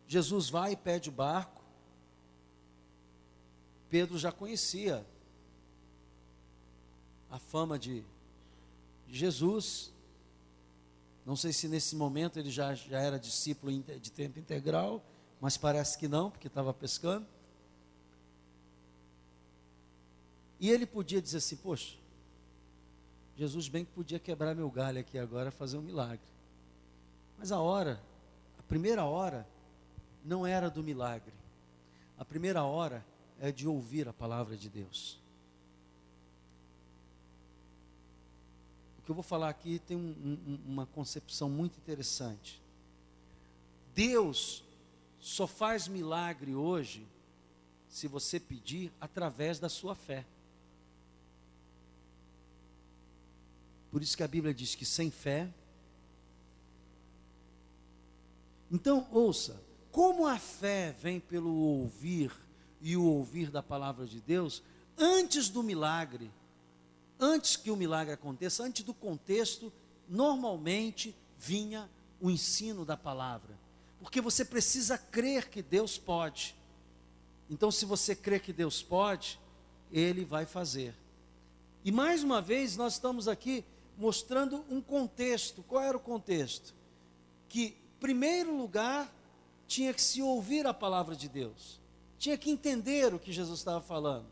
Jesus vai e pede o barco. Pedro já conhecia a fama de Jesus. Não sei se nesse momento ele já era discípulo de tempo integral, mas parece que não, porque estava pescando. E ele podia dizer assim: poxa, Jesus bem que podia quebrar meu galho aqui agora, fazer um milagre. Mas a primeira hora, não era do milagre. A primeira hora é de ouvir a palavra de Deus. O que eu vou falar aqui tem uma concepção muito interessante. Deus só faz milagre hoje, se você pedir, através da sua fé. Por isso que a Bíblia diz que sem fé... Então, ouça, como a fé vem pelo ouvir, e o ouvir da palavra de Deus, antes do milagre, antes que o milagre aconteça, antes do contexto, normalmente vinha o ensino da palavra. Porque você precisa crer que Deus pode. Então, se você crê que Deus pode, Ele vai fazer. E mais uma vez, nós estamos aqui mostrando um contexto. Qual era o contexto? Que, em primeiro lugar, tinha que se ouvir a palavra de Deus. Tinha que entender o que Jesus estava falando.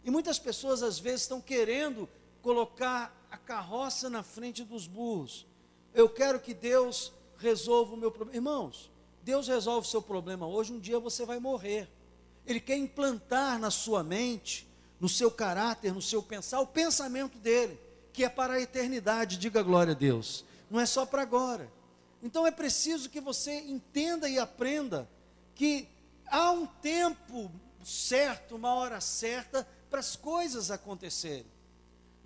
E muitas pessoas, às vezes, estão querendo colocar a carroça na frente dos burros. Eu quero que Deus resolva o meu problema. Irmãos, Deus resolve o seu problema hoje, um dia você vai morrer. Ele quer implantar na sua mente, no seu caráter, no seu pensar, o pensamento dele, que é para a eternidade. Diga glória a Deus. Não é só para agora. Então é preciso que você entenda e aprenda que há um tempo certo, uma hora certa para as coisas acontecerem.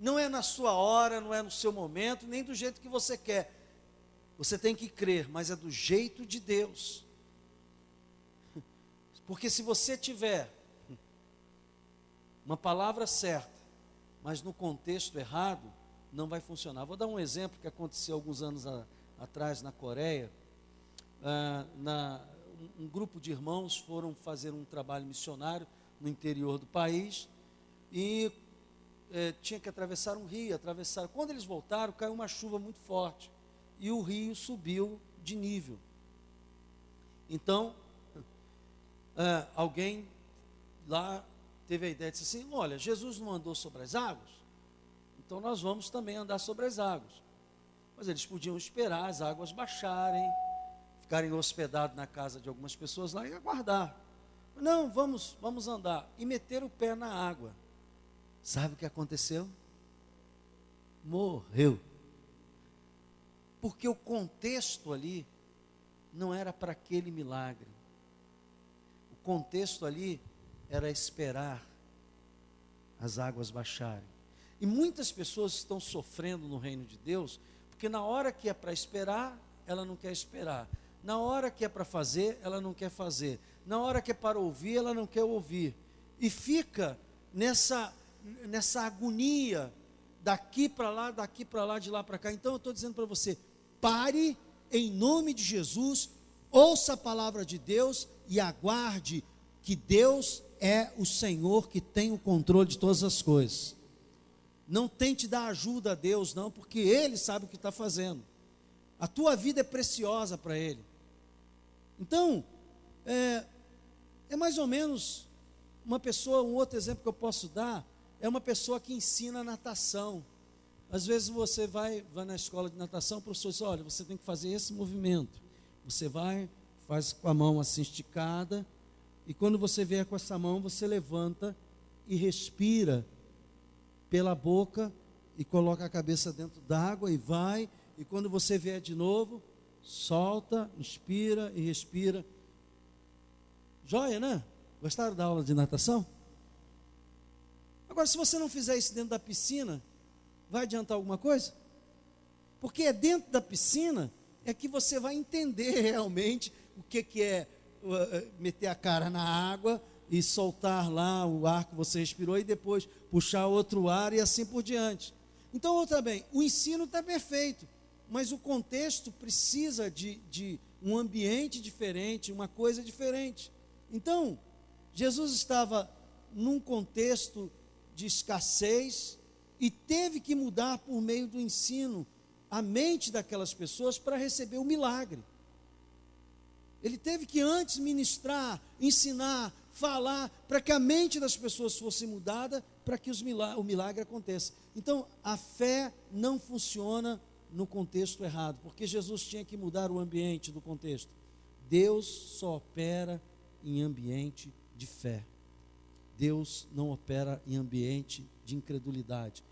Não é na sua hora, não é no seu momento, nem do jeito que você quer. Você tem que crer, mas é do jeito de Deus. Porque se você tiver uma palavra certa, mas no contexto errado, não vai funcionar. Vou dar um exemplo que aconteceu alguns anos atrás na Coreia. Um grupo de irmãos foram fazer um trabalho missionário no interior do país e tinha que atravessar um rio. Quando eles voltaram, caiu uma chuva muito forte e o rio subiu de nível. Então, alguém lá teve a ideia, disse assim: olha, Jesus não andou sobre as águas, então nós vamos também andar sobre as águas. Mas eles podiam esperar as águas baixarem, ficarem hospedados na casa de algumas pessoas lá e aguardar. Não, vamos andar. E meter o pé na água. Sabe o que aconteceu? Morreu. Porque o contexto ali não era para aquele milagre. O contexto ali era esperar as águas baixarem. E muitas pessoas estão sofrendo no reino de Deus, porque na hora que é para esperar, ela não quer esperar. Na hora que é para fazer, ela não quer fazer. Na hora que é para ouvir, ela não quer ouvir. E fica nessa agonia, daqui para lá, de lá para cá. Então eu estou dizendo para você, pare em nome de Jesus, ouça a palavra de Deus e aguarde que Deus é o Senhor que tem o controle de todas as coisas. Não tente dar ajuda a Deus, não, porque Ele sabe o que está fazendo. A tua vida é preciosa para Ele. Então, é mais ou menos uma pessoa, um outro exemplo que eu posso dar, é uma pessoa que ensina natação. Às vezes você vai na escola de natação, o professor diz: olha, você tem que fazer esse movimento. Você faz com a mão assim esticada, e quando você vier com essa mão, você levanta e respira pela boca e coloca a cabeça dentro d'água e vai, e quando você vier de novo, solta, inspira e respira. Joia, né? Gostaram da aula de natação? Agora, se você não fizer isso dentro da piscina, vai adiantar alguma coisa? Porque é dentro da piscina é que você vai entender realmente o que é meter a cara na água e soltar lá o ar que você respirou e depois puxar outro ar e assim por diante. Então, outra bem, o ensino está perfeito, mas o contexto precisa de um ambiente diferente, uma coisa diferente. Então, Jesus estava num contexto de escassez e teve que mudar por meio do ensino a mente daquelas pessoas para receber o milagre. Ele teve que antes ministrar, ensinar, falar, para que a mente das pessoas fosse mudada, para que o milagre aconteça. Então, a fé não funciona no contexto errado, porque Jesus tinha que mudar o ambiente do contexto. Deus só opera em ambiente de fé. Deus não opera em ambiente de incredulidade.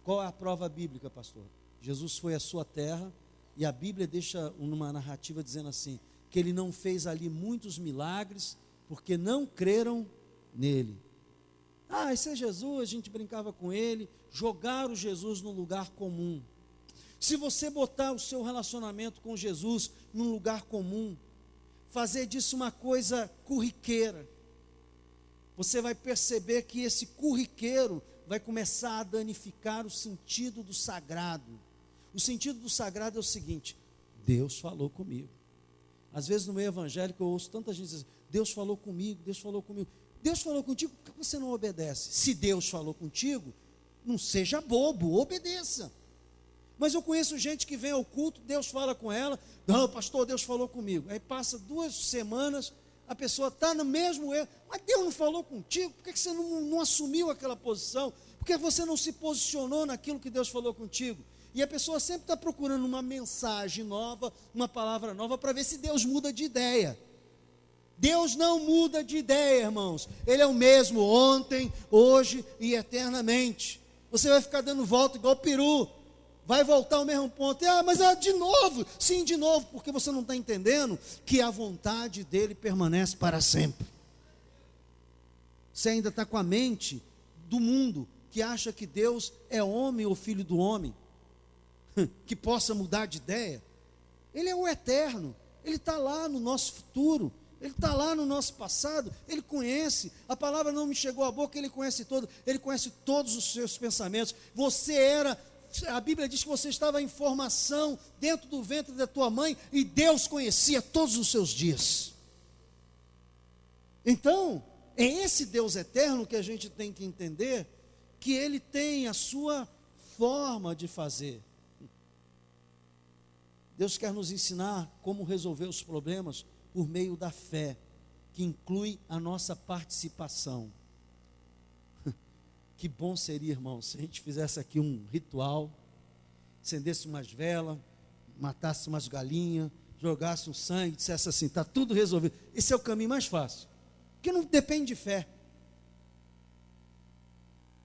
Qual é a prova bíblica, pastor? Jesus foi à sua terra e a Bíblia deixa uma narrativa dizendo assim, que ele não fez ali muitos milagres, porque não creram nele. Esse é Jesus, a gente brincava com ele, jogaram Jesus num lugar comum. Se você botar o seu relacionamento com Jesus num lugar comum, fazer disso uma coisa corriqueira, você vai perceber que esse corriqueiro vai começar a danificar o sentido do sagrado. O sentido do sagrado é o seguinte: Deus falou comigo. Às vezes no meio evangélico eu ouço tanta gente dizer, Deus falou comigo, Deus falou comigo. Deus falou contigo, por que você não obedece? Se Deus falou contigo, não seja bobo, obedeça. Mas eu conheço gente que vem ao culto, Deus fala com ela, não, pastor, Deus falou comigo. Aí passa 2 semanas, a pessoa está no mesmo erro, mas Deus não falou contigo, por que você não assumiu aquela posição? Por que você não se posicionou naquilo que Deus falou contigo? E a pessoa sempre está procurando uma mensagem nova, uma palavra nova, para ver se Deus muda de ideia. Deus não muda de ideia, irmãos. Ele é o mesmo ontem, hoje e eternamente. Você vai ficar dando volta igual peru, vai voltar ao mesmo ponto. Mas de novo. Sim, de novo, porque você não está entendendo que a vontade dele permanece para sempre. Você ainda está com a mente do mundo, que acha que Deus é homem ou filho do homem, que possa mudar de ideia. Ele é o eterno, ele está lá no nosso futuro, ele está lá no nosso passado, ele conhece, a palavra não me chegou à boca, ele conhece todos os seus pensamentos. A Bíblia diz que você estava em formação dentro do ventre da tua mãe, e Deus conhecia todos os seus dias. Então, é esse Deus eterno que a gente tem que entender, que ele tem a sua forma de fazer. Deus quer nos ensinar como resolver os problemas por meio da fé, que inclui a nossa participação. Que bom seria, irmão, se a gente fizesse aqui um ritual, acendesse umas velas, matasse umas galinhas, jogasse um sangue, dissesse assim, está tudo resolvido. Esse é o caminho mais fácil, porque não depende de fé.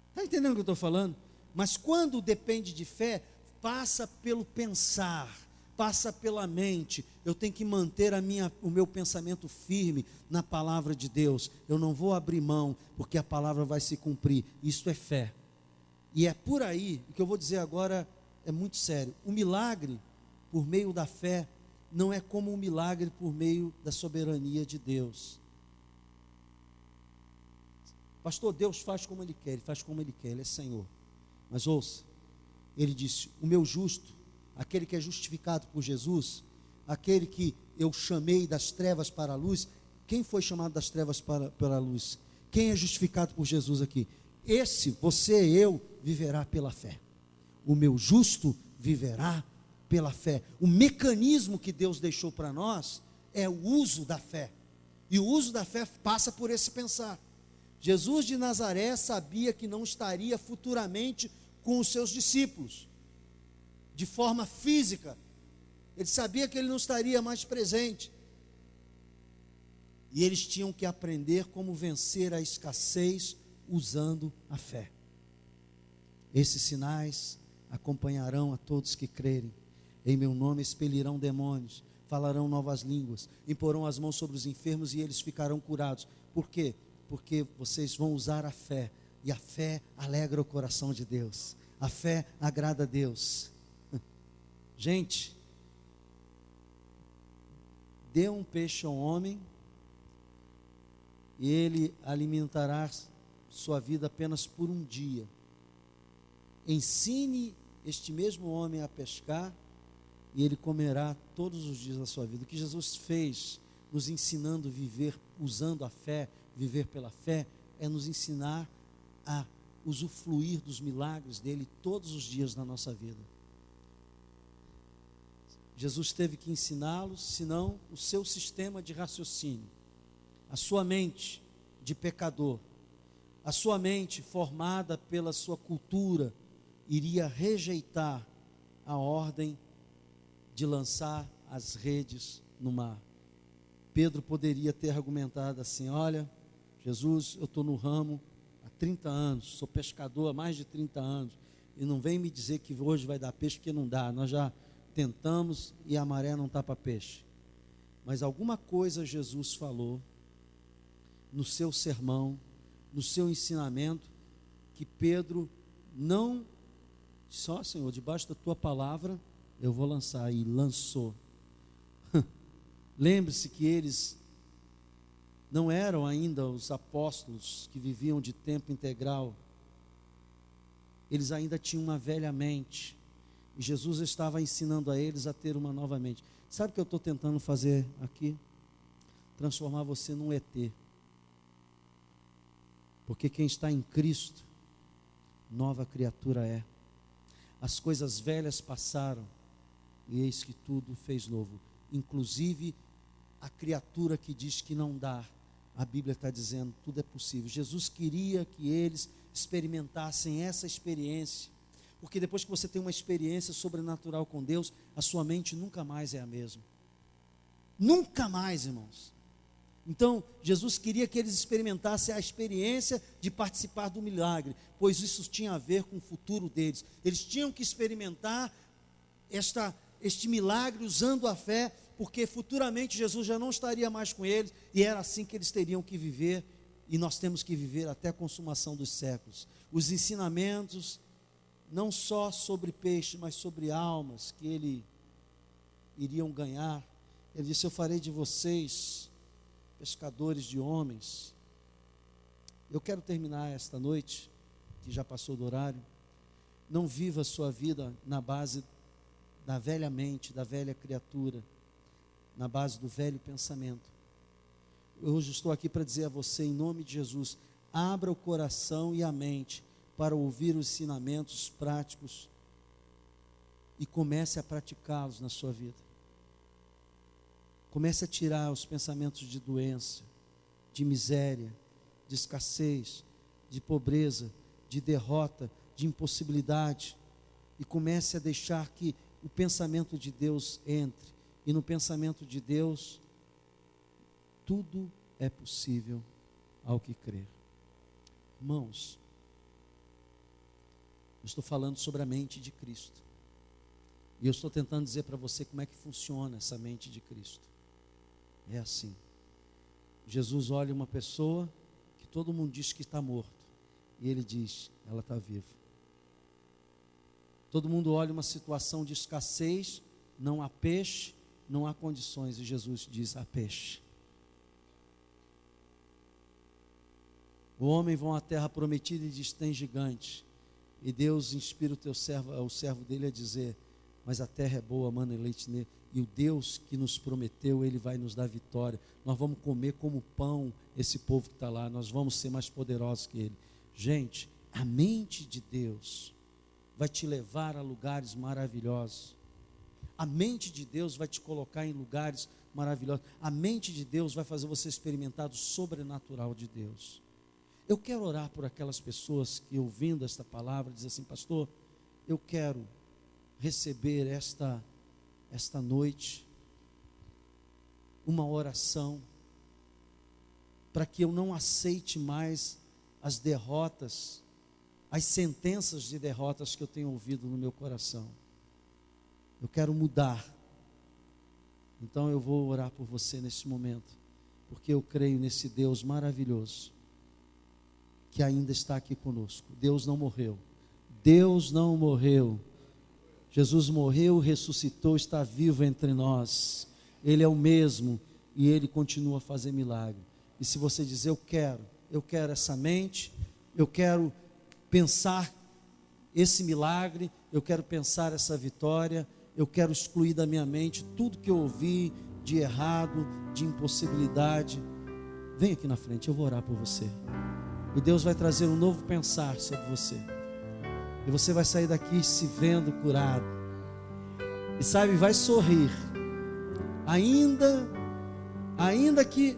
Está entendendo o que eu estou falando? Mas quando depende de fé, passa pelo pensar, passa pela mente. Eu tenho que manter o meu pensamento firme na palavra de Deus. Eu não vou abrir mão, porque a palavra vai se cumprir. Isso é fé. E é por aí, o que eu vou dizer agora é muito sério. O milagre por meio da fé não é como um milagre por meio da soberania de Deus. Pastor, Deus faz como Ele quer, Ele faz como Ele quer, Ele é Senhor. Mas ouça, Ele disse, o meu justo, aquele que é justificado por Jesus, aquele que eu chamei das trevas para a luz. Quem foi chamado das trevas para a luz? Quem é justificado por Jesus aqui? Esse, você e eu, viverá pela fé. O meu justo viverá pela fé. O mecanismo que Deus deixou para nós é o uso da fé. E o uso da fé passa por esse pensar. Jesus de Nazaré sabia que não estaria futuramente com os seus discípulos, de forma física. Ele sabia que ele não estaria mais presente. E eles tinham que aprender como vencer a escassez usando a fé. Esses sinais acompanharão a todos que crerem. Em meu nome expelirão demônios, falarão novas línguas, imporão as mãos sobre os enfermos e eles ficarão curados. Por quê? Porque vocês vão usar a fé. E a fé alegra o coração de Deus. A fé agrada a Deus. Gente, dê um peixe ao homem e ele alimentará sua vida apenas por um dia. Ensine este mesmo homem a pescar e ele comerá todos os dias da sua vida. O que Jesus fez, nos ensinando a viver, usando a fé, viver pela fé, é nos ensinar a usufruir dos milagres dele todos os dias na nossa vida. Jesus teve que ensiná-los, senão o seu sistema de raciocínio, a sua mente de pecador, a sua mente formada pela sua cultura, iria rejeitar a ordem de lançar as redes no mar. Pedro poderia ter argumentado assim: olha, Jesus, eu estou no ramo há 30 anos, sou pescador há mais de 30 anos, e não vem me dizer que hoje vai dar peixe, porque não dá, nós já tentamos e a maré não está para peixe. Mas alguma coisa Jesus falou no seu sermão, no seu ensinamento, que Pedro não, só Senhor, debaixo da tua palavra eu vou lançar, e lançou. Lembre-se que eles não eram ainda os apóstolos que viviam de tempo integral, eles ainda tinham uma velha mente, e Jesus estava ensinando a eles a ter uma nova mente. Sabe o que eu estou tentando fazer aqui? Transformar você num ET, porque quem está em Cristo, nova criatura é. As coisas velhas passaram, e eis que tudo fez novo, inclusive a criatura que diz que não dá. A Bíblia está dizendo, tudo é possível. Jesus queria que eles experimentassem essa experiência, porque depois que você tem uma experiência sobrenatural com Deus, a sua mente nunca mais é a mesma. Nunca mais, irmãos. Então, Jesus queria que eles experimentassem a experiência de participar do milagre, pois isso tinha a ver com o futuro deles. Eles tinham que experimentar este milagre usando a fé, porque futuramente Jesus já não estaria mais com eles, e era assim que eles teriam que viver, e nós temos que viver até a consumação dos séculos. Os ensinamentos, não só sobre peixe, mas sobre almas, que ele iriam ganhar. Ele disse: eu farei de vocês pescadores de homens. Eu quero terminar esta noite, que já passou do horário. Não viva a sua vida na base da velha mente, da velha criatura, na base do velho pensamento. Hoje estou aqui para dizer a você, em nome de Jesus, abra o coração e a mente para ouvir os ensinamentos práticos e comece a praticá-los na sua vida. Comece a tirar os pensamentos de doença, de miséria, de escassez, de pobreza, de derrota, de impossibilidade, e comece a deixar que o pensamento de Deus entre, e no pensamento de Deus tudo é possível ao que crer. Irmãos, eu estou falando sobre a mente de Cristo, e eu estou tentando dizer para você como é que funciona essa mente de Cristo. É assim: Jesus olha uma pessoa que todo mundo diz que está morto, e ele diz, ela está viva. Todo mundo olha uma situação de escassez, não há peixe, não há condições, e Jesus diz, há peixe. O homem vai à terra prometida e diz, tem gigante, e Deus inspira o servo dele a dizer, mas a terra é boa, mana e leite nele, e o Deus que nos prometeu, Ele vai nos dar vitória. Nós vamos comer como pão esse povo que está lá, nós vamos ser mais poderosos que ele. Gente, a mente de Deus vai te levar a lugares maravilhosos. A mente de Deus vai te colocar em lugares maravilhosos. A mente de Deus vai fazer você experimentar o sobrenatural de Deus. Eu quero orar por aquelas pessoas que, ouvindo esta palavra, dizem assim, pastor, eu quero receber esta noite uma oração para que eu não aceite mais as derrotas, as sentenças de derrotas que eu tenho ouvido no meu coração. Eu quero mudar. Então eu vou orar por você nesse momento, porque eu creio nesse Deus maravilhoso que ainda está aqui conosco. Deus não morreu. Deus não morreu. Jesus morreu, ressuscitou, está vivo entre nós. Ele é o mesmo e Ele continua a fazer milagre. E se você dizer, eu quero essa mente, eu quero pensar esse milagre, eu quero pensar essa vitória, eu quero excluir da minha mente tudo que eu ouvi de errado, de impossibilidade. Vem aqui na frente, eu vou orar por você. E Deus vai trazer um novo pensar sobre você. E você vai sair daqui se vendo curado. E sabe, vai sorrir. Ainda que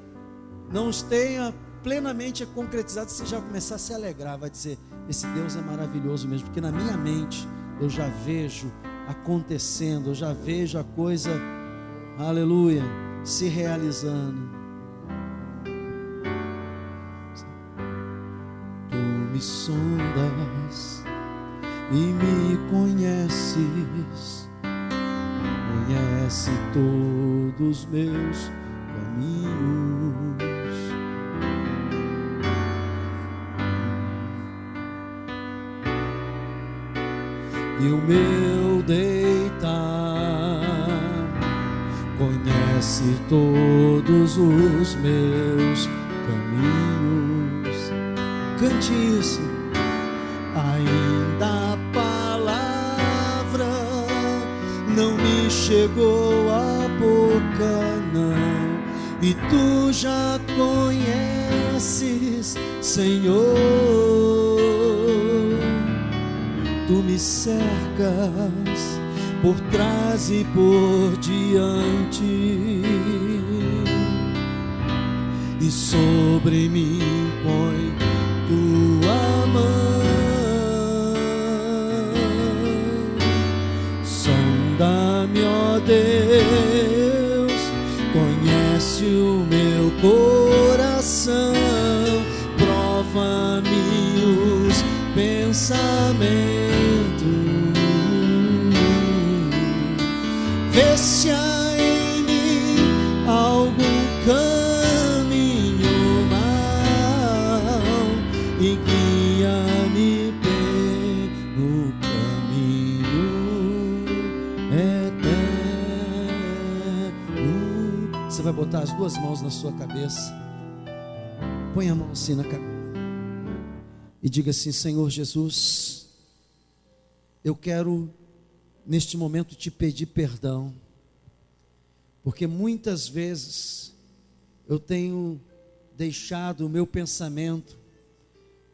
não tenha plenamente concretizado, você já começar a se alegrar, vai dizer, esse Deus é maravilhoso mesmo, porque na minha mente eu já vejo acontecendo, eu já vejo a coisa, aleluia, se realizando. Tu me sondas e me conheces, conhece todos os meus caminhos. E o meu deitar, conhece todos os meus caminhos. Cante isso. Ainda a palavra não me chegou à boca, não, e tu já conheces, Senhor. Tu me cercas por trás e por diante, e sobre mim põe tua mão. Sonda-me, ó Deus, conhece o meu coração, prova-me os pensamentos. Vê se há em mim algum caminho mau e guia-me pelo caminho eterno. Você vai botar as duas mãos na sua cabeça. Põe a mão assim na cabeça e diga assim: Senhor Jesus, eu quero neste momento te pedir perdão, porque muitas vezes eu tenho deixado o meu pensamento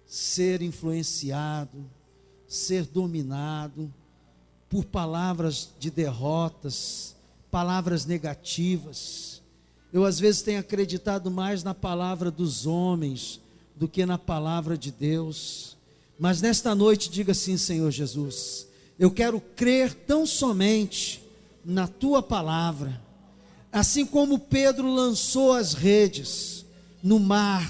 ser influenciado, ser dominado por palavras de derrotas, palavras negativas. Eu às vezes tenho acreditado mais na palavra dos homens do que na palavra de Deus. Mas nesta noite diga assim: Senhor Jesus, eu quero crer tão somente na tua palavra, assim como Pedro lançou as redes no mar,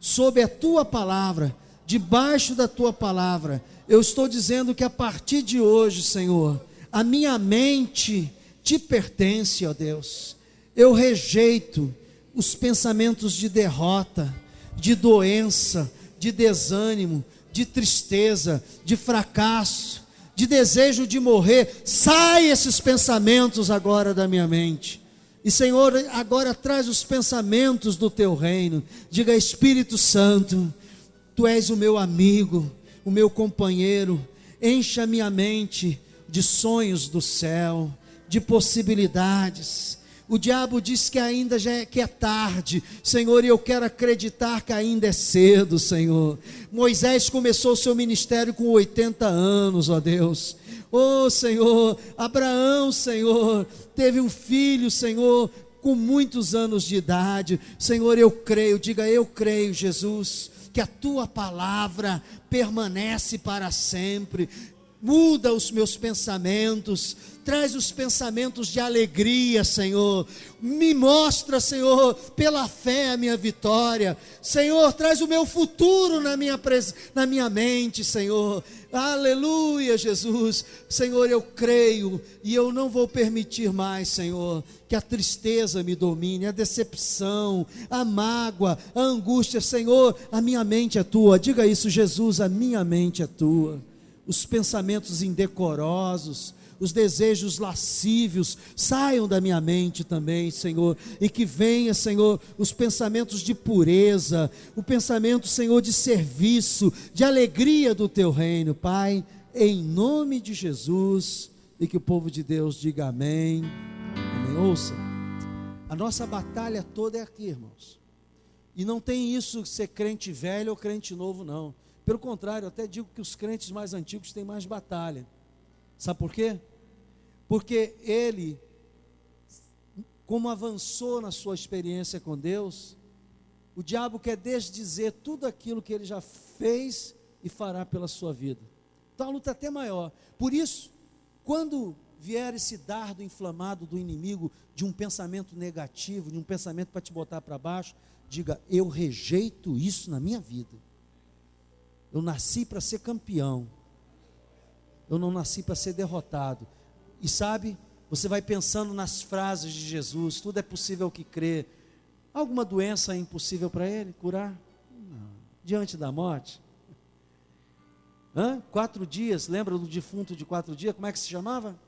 sob a tua palavra, debaixo da tua palavra. Eu estou dizendo que a partir de hoje, Senhor, a minha mente te pertence, ó Deus. Eu rejeito os pensamentos de derrota, de doença, de desânimo, de tristeza, de fracasso, de desejo de morrer. Sai esses pensamentos agora da minha mente. E Senhor, agora traz os pensamentos do teu reino. Diga: Espírito Santo, tu és o meu amigo, o meu companheiro. Encha minha mente de sonhos do céu, de possibilidades. O diabo diz que ainda que é tarde, Senhor, e eu quero acreditar que ainda é cedo, Senhor. Moisés começou o seu ministério com 80 anos, ó Deus. Oh, Senhor, Abraão, Senhor, teve um filho, Senhor, com muitos anos de idade. Senhor, eu creio, diga: eu creio, Jesus, que a tua palavra permanece para sempre. Muda os meus pensamentos, traz os pensamentos de alegria, Senhor. Me mostra, Senhor, pela fé a minha vitória. Senhor, traz o meu futuro na minha mente, Senhor. Aleluia, Jesus. Senhor, eu creio e eu não vou permitir mais, Senhor, que a tristeza me domine, a decepção, a mágoa, a angústia. Senhor, a minha mente é tua. Diga isso: Jesus, a minha mente é tua. Os pensamentos indecorosos, os desejos lascívios, saiam da minha mente também, Senhor, e que venha, Senhor, os pensamentos de pureza, o pensamento, Senhor, de serviço, de alegria do teu reino, Pai, em nome de Jesus, E que o povo de Deus diga amém. Amém. Ouça, a nossa batalha toda é aqui, irmãos. E não tem isso de ser crente velho ou crente novo, não. Pelo contrário, eu até digo que os crentes mais antigos têm mais batalha. Sabe por quê? Porque ele, como avançou na sua experiência com Deus, o diabo quer desdizer tudo aquilo que ele já fez e fará pela sua vida. Então a luta é até maior. Por isso, quando vier esse dardo inflamado do inimigo, de um pensamento negativo, de um pensamento para te botar para baixo, diga: eu rejeito isso na minha vida. Eu nasci para ser campeão. Eu não nasci para ser derrotado. E sabe, você vai pensando nas frases de Jesus: tudo é possível ao que crê. Alguma doença é impossível para ele curar? Não. Diante da morte? 4 dias, lembra do defunto de 4 dias? Como é que se chamava?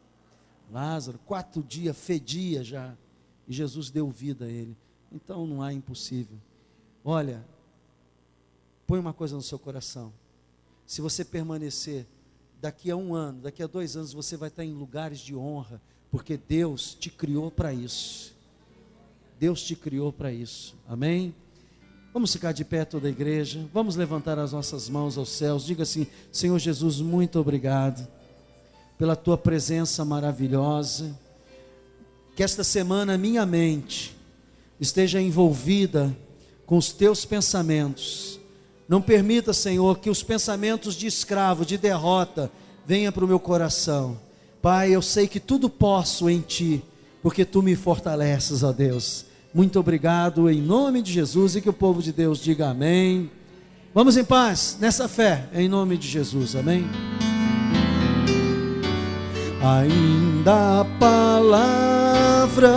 Lázaro. 4 dias, fedia já. E Jesus deu vida a ele. Então não há impossível. Olha, põe uma coisa no seu coração. Se você permanecer, daqui a 1 ano, daqui a 2 anos, você vai estar em lugares de honra, porque Deus te criou para isso. Deus te criou para isso. Amém? Vamos ficar de pé toda a igreja. Vamos levantar as nossas mãos aos céus. Diga assim: Senhor Jesus, muito obrigado pela tua presença maravilhosa. Que esta semana minha mente esteja envolvida com os teus pensamentos. Não permita, Senhor, que os pensamentos de escravo, de derrota, venham para o meu coração. Pai, eu sei que tudo posso em Ti, porque Tu me fortaleces, ó Deus. Muito obrigado, em nome de Jesus, e que o povo de Deus diga amém. Vamos em paz, nessa fé, em nome de Jesus, amém. Ainda a palavra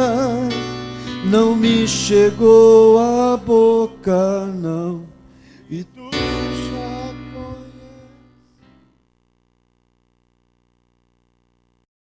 não me chegou à boca, não, e tu